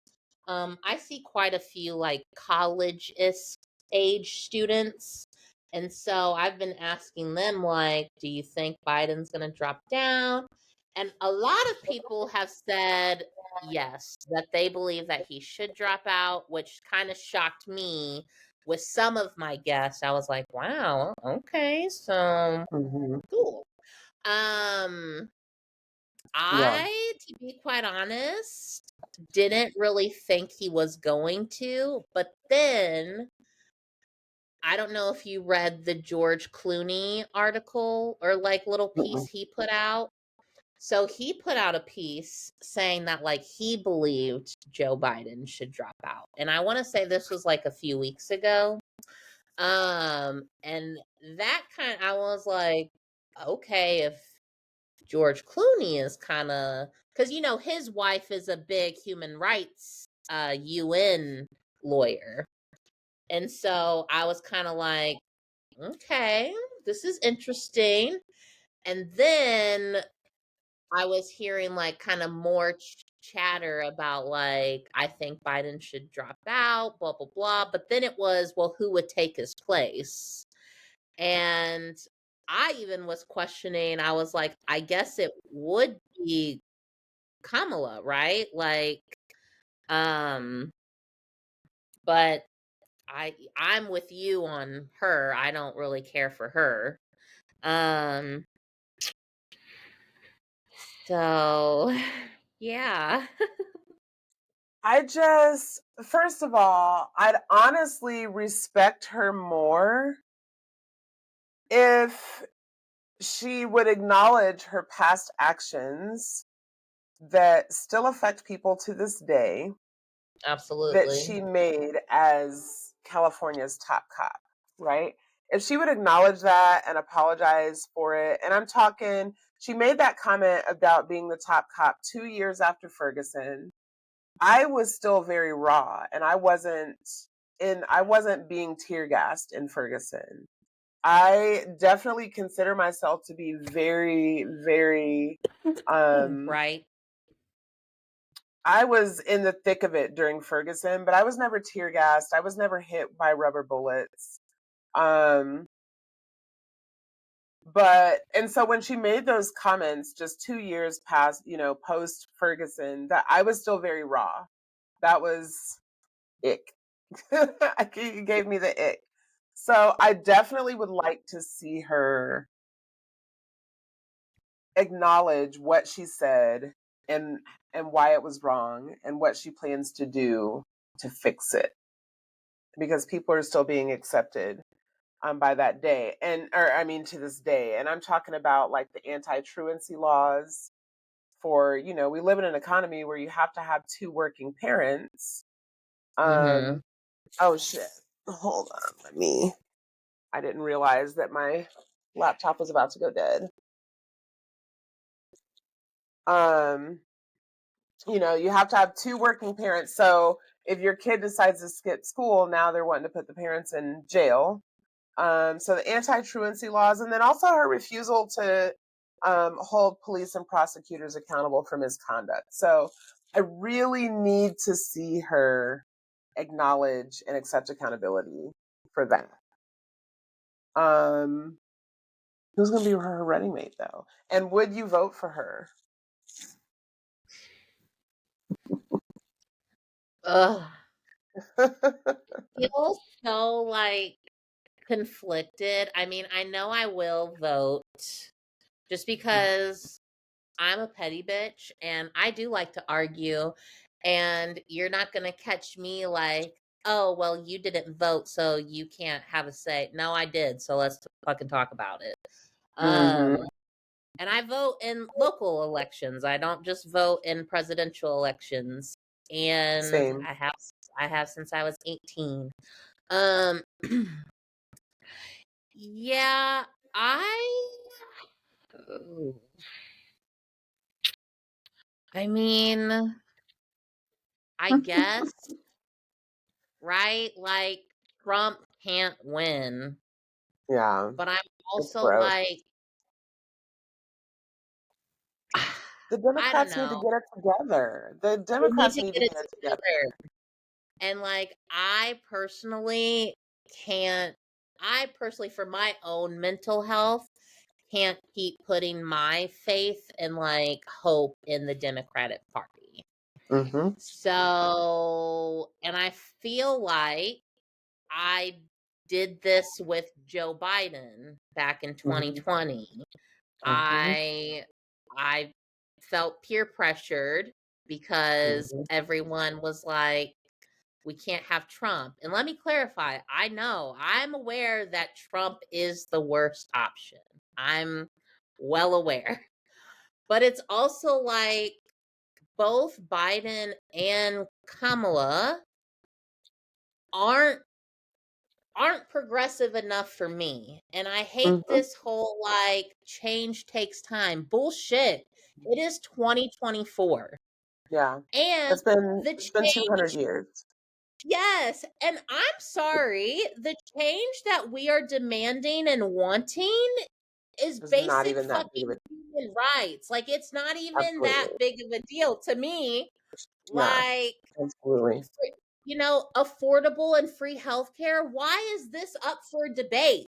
I see quite a few like college-ish age students. And so I've been asking them like, do you think Biden's going to drop down? And a lot of people have said yes, that they believe that he should drop out, which kind of shocked me with some of my guests. I was like, wow, okay, so Hmm. cool. Um, Yeah. to be quite honest, didn't really think he was going to, but then I don't know if you read the George Clooney article or like little piece Mm-mm. he put out. So he put out a piece saying that like he believed Joe Biden should drop out. And I want to say this was like a few weeks ago. And that I was like, okay, if George Clooney is kind of, cuz his wife is a big human rights UN lawyer. And so I was kind of like, okay, this is interesting. And then I was hearing like kind of more chatter about like, I think Biden should drop out, blah, blah, blah. But then it was, well, who would take his place? And I even was questioning, I was like, I guess it would be Kamala, right? Like, um, but I'm with you on her. I don't really care for her. Um, so yeah. First of all, I'd honestly respect her more if she would acknowledge her past actions that still affect people to this day that Absolutely. she made as California's top cop, right? If she would acknowledge that and apologize for it, and I'm talking, she made that comment about being the top cop 2 years after Ferguson. I was still very raw, and I wasn't being tear gassed in Ferguson. I definitely consider myself to be very, very Right. I was in the thick of it during Ferguson, but I was never tear gassed. I was never hit by rubber bullets. Um, and so when she made those comments just 2 years past, post Ferguson, that I was still very raw. That was ick. It gave me the ick. So I definitely would like to see her acknowledge what she said and why it was wrong and what she plans to do to fix it, because people are still being accepted by that day, or I mean to this day. And I'm talking about like the anti-truancy laws for, we live in an economy where you have to have two working parents. Mm-hmm. Oh shit, hold on, I didn't realize that my laptop was about to go dead. um you have to have two working parents. So if your kid decides to skip school, now they're wanting to put the parents in jail. So the anti-truancy laws, and then also her refusal to hold police and prosecutors accountable for misconduct. So I really need to see her acknowledge and accept accountability for that. Um, who's going to be her running mate, though? And would you vote for her? Ugh. Feel so like conflicted. I mean, I know I will vote just because I'm a petty bitch and I do like to argue. And you're not going to catch me like, oh, well, you didn't vote, so you can't have a say. No, I did. So let's fucking talk about it. Mm-hmm. And I vote in local elections. I don't just vote in presidential elections. And Same. I have since I was 18. Um yeah, I Ooh. I mean, I guess, right? Like Trump can't win, Yeah, but I'm it's also gross. like The I don't Democrats need to know. get it together. The They need Democrats to need to get it get it together. together. And like can't I personally for my own mental health can't keep putting my faith and like hope in the Democratic Party. Mhm. So, and I feel like I did this with Joe Biden back in Mhm. 2020. Mhm. I felt peer pressured because Mhm. everyone was like, we can't have Trump. And let me clarify, I know, I'm aware that Trump is the worst option. I'm well aware. But it's also like both Biden and Kamala aren't aren't progressive enough for me. And I hate Mhm. this whole like change takes time bullshit. It is 2024. Yeah. And the It's been 200 change, years. yes. And I'm sorry, the change that we are demanding and wanting is It's not basic even that big of fucking a human rights. Like, it's not even that absolutely. big of a deal to me. Yeah, Like, absolutely. affordable and free healthcare. Why is this up for debate?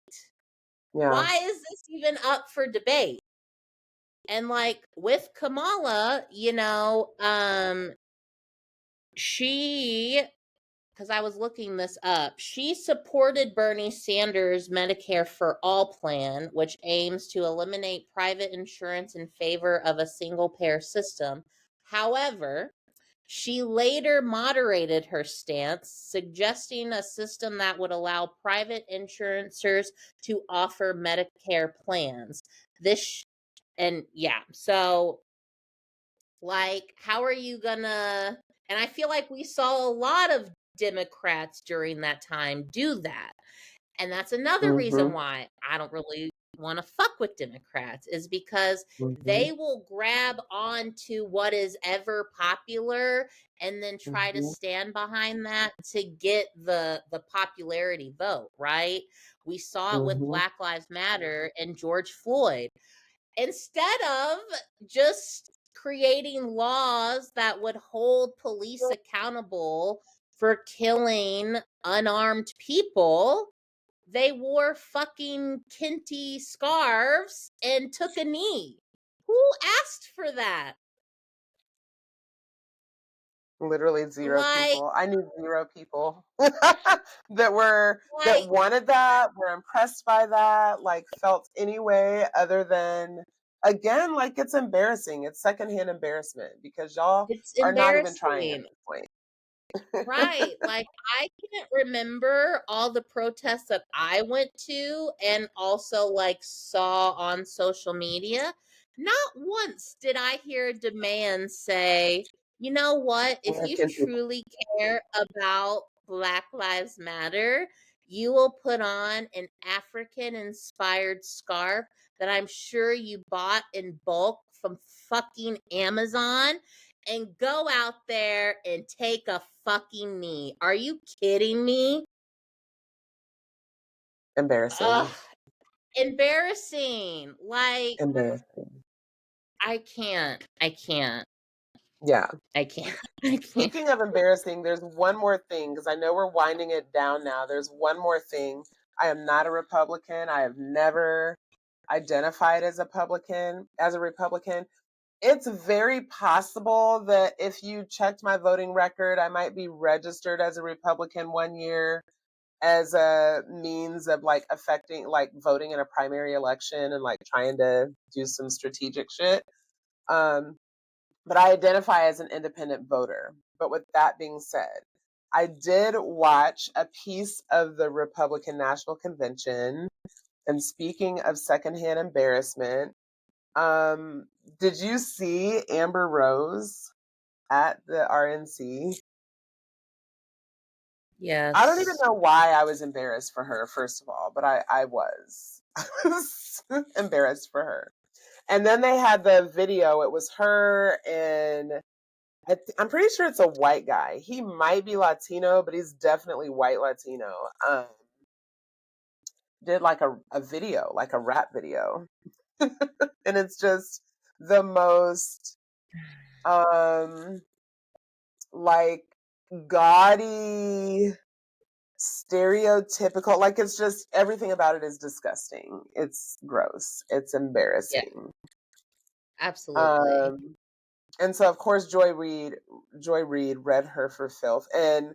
Yeah. Why is this even up for debate? And like with Kamala, she, because I was looking this up, she supported Bernie Sanders' Medicare for All plan, which aims to eliminate private insurance in favor of a single payer system. However, she later moderated her stance, suggesting a system that would allow private insurances to offer Medicare plans. And yeah, so like, how are you gonna? And I feel like we saw a lot of Democrats during that time do that. And that's another reason Mhm. why I don't really want to fuck with Democrats, is because Mhm. they will grab on to what is ever popular and then try to Mhm. stand behind that to get the popularity vote, right? We saw it with Mhm. Black Lives Matter and George Floyd. Instead of just creating laws that would hold police accountable for killing unarmed people, they wore fucking kinty scarves and took a knee. Who asked for that? Literally 0 Like, people. I knew 0 people that like wanted that, were impressed by that, like, felt any way other than again, like, it's embarrassing. It's secondhand embarrassment because y'all it's are not even trying at embarrassing. this point. Right. Like, I can't remember all the protests that I went to and also like saw on social media. Not once did I hear a demand say, you know what, if I you can truly care about Black Lives Matter, you will put on an African inspired scarf that I'm sure you bought in bulk from fucking Amazon and go out there and take a fucking knee. Are you kidding me? Ugh, embarrassing. embarrassing. Like, Embarrassing. I can't. I can't. Yeah. I can't. I can't. Speaking of embarrassing, there's one more thing because I know we're winding it down now. There's one more thing. I am not a Republican. I have never identified as a Republican. It's very possible that if you checked my voting record, I might be registered as a Republican one year as a means of like affecting like voting in a primary election and like trying to do some strategic shit. Um, but I identify as an independent voter. But with that being said, I did watch a piece of the Republican National Convention. And speaking of secondhand embarrassment, um, did you see Amber Rose at the RNC? I don't even Yes. know why I was embarrassed for her, first of all, but I was. I was embarrassed for her. And then they had the video. It was her and I'm pretty sure it's a white guy. He might be Latino, but he's definitely white Latino. Did like a video, like a rap video, and it's just the most like gaudy, stereotypical. Like it's just everything about it is disgusting. It's gross. It's Yeah, embarrassing. absolutely. Um, And so of course Joy Reid read her for filth. And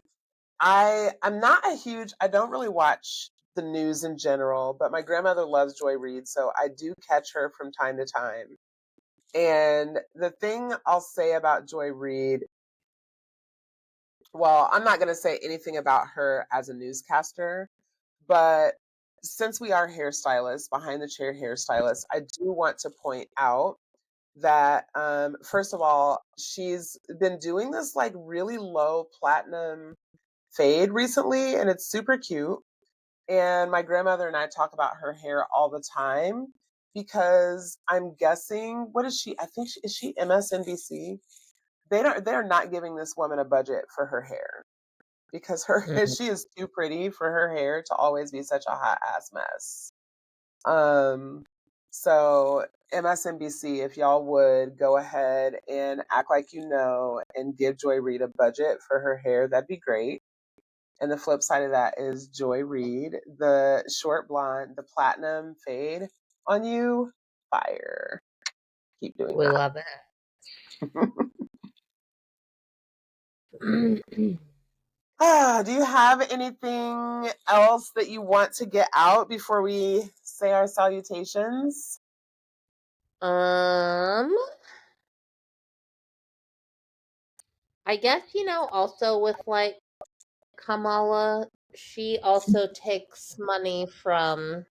I'm not a huge, I don't really watch the news in general, but my grandmother loves Joy Reid, so I do catch her from time to time. And the thing I'll say about Joy Reid, well, I'm not going to say anything about her as a newscaster, but since we are hairstylists, behind the chair hairstylists, I do want to point out that first of all, she's been doing this like really low platinum fade recently, and it's super cute. And my grandmother and I talk about her hair all the time because I'm guessing, what is she? I think is she MSNBC? They're not giving this woman a budget for her hair because Mhm. she is too pretty for her hair to always be such a hot ass mess. Um, so MSNBC, if y'all would go ahead and act like you know and give Joy Reid a budget for her hair, that'd be great. And the flip side of that is Joy Reid, the short blonde, the platinum fade on you, fire. Keep doing We that. love it. Do you have anything else that you want to get out before we say our salutations? um, I guess also with like Kamala, she also takes money from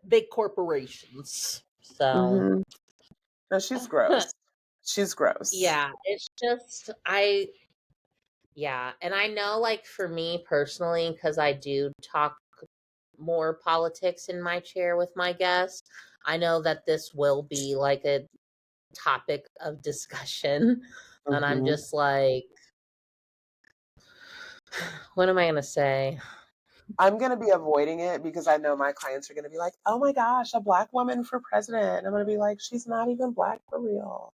big corporations. So, Mm-hmm. No, she's gross. She's gross. yeah, it's just yeah, and I know like for me personally cuz I do talk more politics in my chair with my guests, I know that this will be like a topic of discussion and I'm Mm-hmm. just like what am I going to say? I'm going to be avoiding it because I know my clients are going to be like, oh my gosh, a black woman for president. And I'm going to be like, she's not even black for real.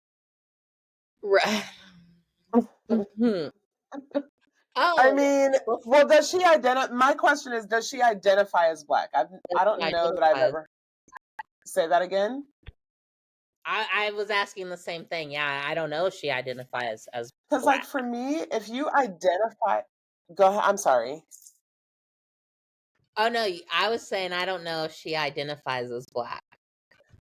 Right. Mhm. I Oh, mean, well, does she identify? My question is, does she identify as black? I don't know that I've ever say that again. I was asking the same thing. Yeah, I don't know if she identifies as Because, like, black. for me, if you identify, go ahead. I'm sorry. Oh no, I was saying I don't know if she identifies as black.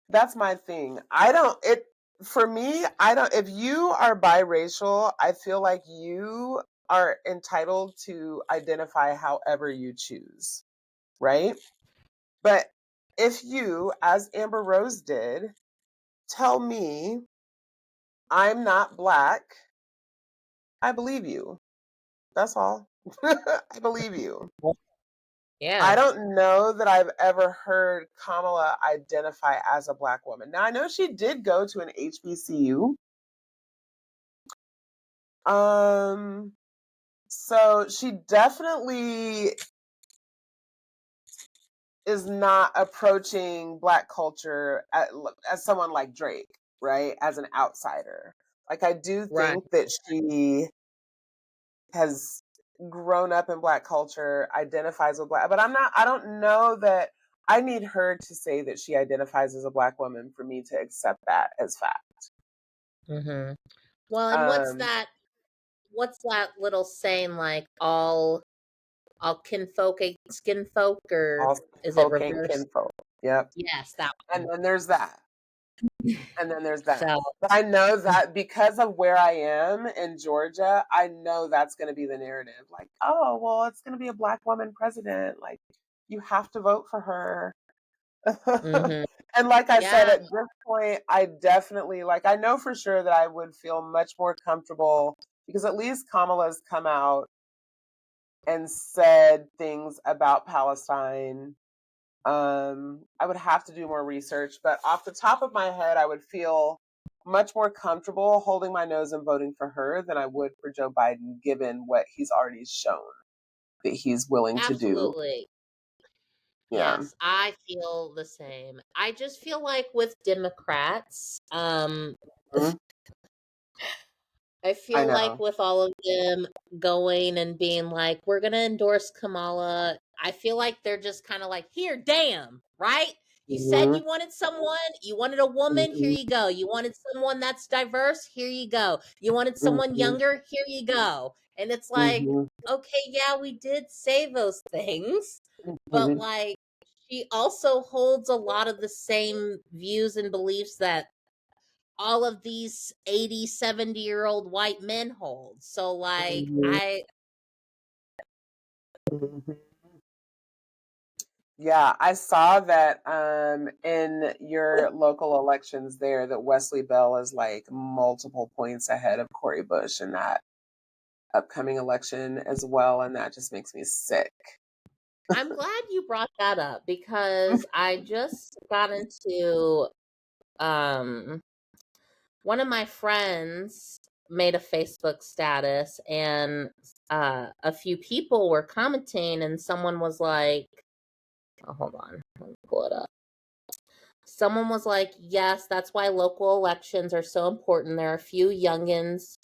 That's my thing. I don't. It for me. I don't. If you are biracial, I feel like you are entitled to identify however you choose, right? But if you, as Amber Rose did, tell me I'm not black, I believe you. That's all. I believe you. I Yeah. don't know that I've ever heard Kamala identify as a black woman. Now I know she did go to an HBCU. Um, so she definitely is not approaching black culture as someone like Drake, right? As an outsider. Like I do Right. think that she has grown up in black culture, identifies with black, but I don't know that I need her to say that she identifies as a black woman for me to accept that as fact. Mhm. Well, and Um, what's that little saying like all kinfolk ain't skinfolk or all is it folk ain't reversed? kinfolk. Yep. Yes, that And one. then there's that. And then there's that. So, But I know that because of where I am in Georgia, I know that's going to be the narrative. Like, oh, well, it's going to be a black woman president. Like, you have to vote for her. mhm. And like I said, Yeah, at this point, I definitely, like, I know for sure that I would feel much more comfortable because at least Kamala's come out and said things about Palestine. I would have to do more research, but off the top of my head, I would feel much more comfortable holding my nose and voting for her than I would for Joe Biden, given what he's already shown that he's willing to do. absolutely. Yeah. Yes, I feel the same. I just feel like with Democrats, Mhm. I I feel like know. with all of them going and being like, we're going to endorse Kamala, I feel like they're just kind of like, here, damn, right? You said Mhm. you wanted a woman, here Mhm. you go. You wanted someone that's diverse, here you go. You wanted someone Mhm. younger, here you go. And it's like, Mhm. okay, yeah, we did say those things, but Mhm. like she also holds a lot of the same views and beliefs that all of these 80, 70-year-old white men hold. So like Mhm. Mhm. Yeah, I saw that in your local elections there that Wesley Bell is like multiple points ahead of Cori Bush in that upcoming election as well, and that just makes me sick. I'm glad you brought that up because I just got into um one of my friends made a Facebook status and a few people were commenting and someone was like, oh, hold on, let me pull it up. Someone was like, yes, that's why local elections are so important. There are a few youngins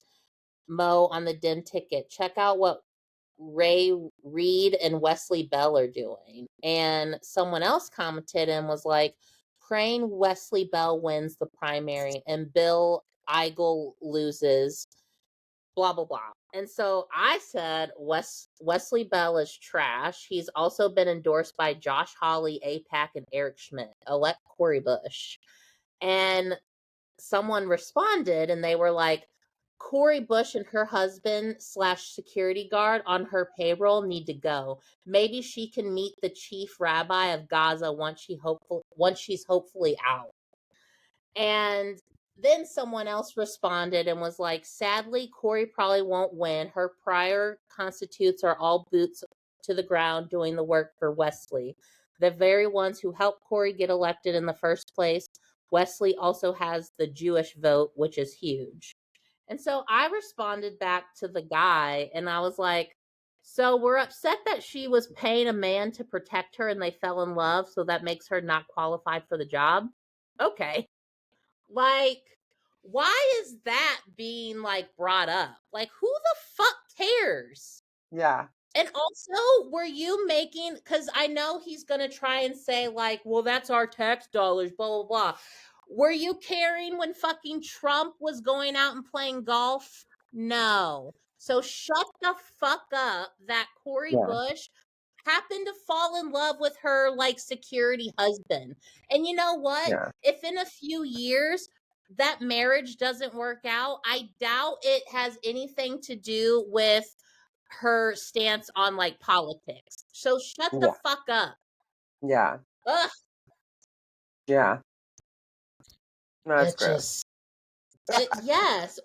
Mo on the dim ticket. Check out what Ray Reed and Wesley Bell are doing. And someone else commented and was like, praying Wesley Bell wins the primary and Bill Eigel loses, blah, blah, blah. And so I said, Wesley Bell is trash. He's also been endorsed by Josh Hawley, APAC, and Eric Schmidt. Elect Cori Bush. And someone responded and they were like, Cori Bush and her husband slash security guard on her payroll need to go. Maybe she can meet the chief rabbi of Gaza once she's hopefully out. And then someone else responded and was like, sadly, Cori probably won't win. Her prior constitutes are all boots to the ground doing the work for Wesley. The very ones who helped Cori get elected in the first place. Wesley also has the Jewish vote, which is huge. And so I responded back to the guy and I was like, so we're upset that she was paying a man to protect her and they fell in love, so that makes her not qualified for the job? Okay. Like, why is that being like brought up? Like, who the fuck cares? Yeah. And also, were you making, because I know he's going to try and say, like, well, that's our tax dollars, blah, blah, blah. Were you caring when fucking Trump was going out and playing golf? No. So shut the fuck up that Cori Yeah. Bush happened to fall in love with her, like, security husband. And you know what? Yeah. If in a few years that marriage doesn't work out, I doubt it has anything to do with her stance on like politics. So shut the Yeah. fuck up. Yeah. Ugh. Yeah. No, that's It gross. just yes.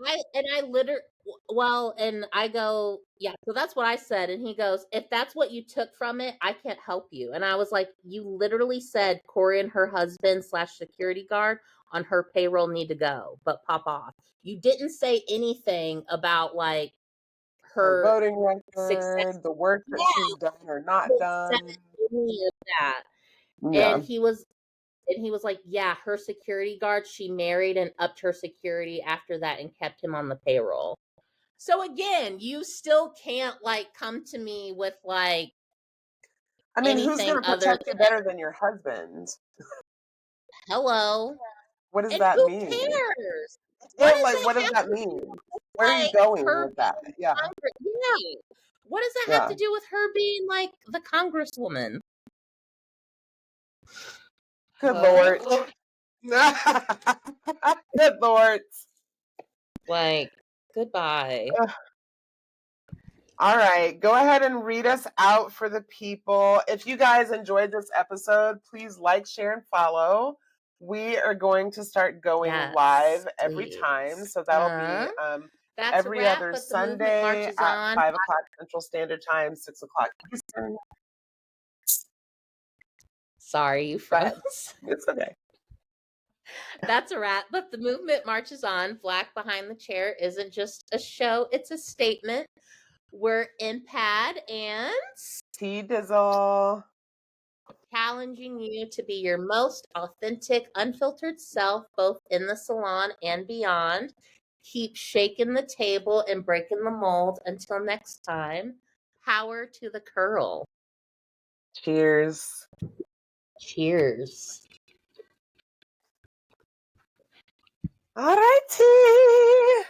I literally well, and I go, yeah, so that's what I said. And he goes, if that's what you took from it, I can't help you. And I was like, you literally said Cori and her husband slash security guard on her payroll need to go, but pop off. You didn't say anything about like Her her voting success. record, the work that Yeah, she's done or not didn't say done. any of that. Yeah. And he was like, yeah, her security guard, she married and upped her security after that and kept him on the payroll. So again, you still can't like come to me with like I mean, who's anything going to other protect you than better than your husband? hello. What does And that who mean? cares? What Yeah, does like, that what does have that to do mean? with Where are you like going her with that? being Yeah. Congress? Yeah. What does that have Yeah. to do with her being like the congresswoman? Good Lord. Good Lord. Like, goodbye. All right, go ahead and read us out for the people. If you guys enjoyed this episode, please like, share, and follow. We are going to start going Yes, live every time. please. So that'll be That's a every wrap, other but the movement Sunday marches at on. 5 o'clock Central Standard Time, 6 o'clock Eastern. Sorry, you Go ahead. froze. It's okay. That's a wrap, but the movement marches on. Black Behind the Chair isn't just a show, it's a statement. We're M-Pad and Dizzle. challenging you to be your most authentic, unfiltered self, both in the salon and beyond. Keep shaking the table and breaking the mold. Until next time, power to the curl. Cheers. Cheers. All righty.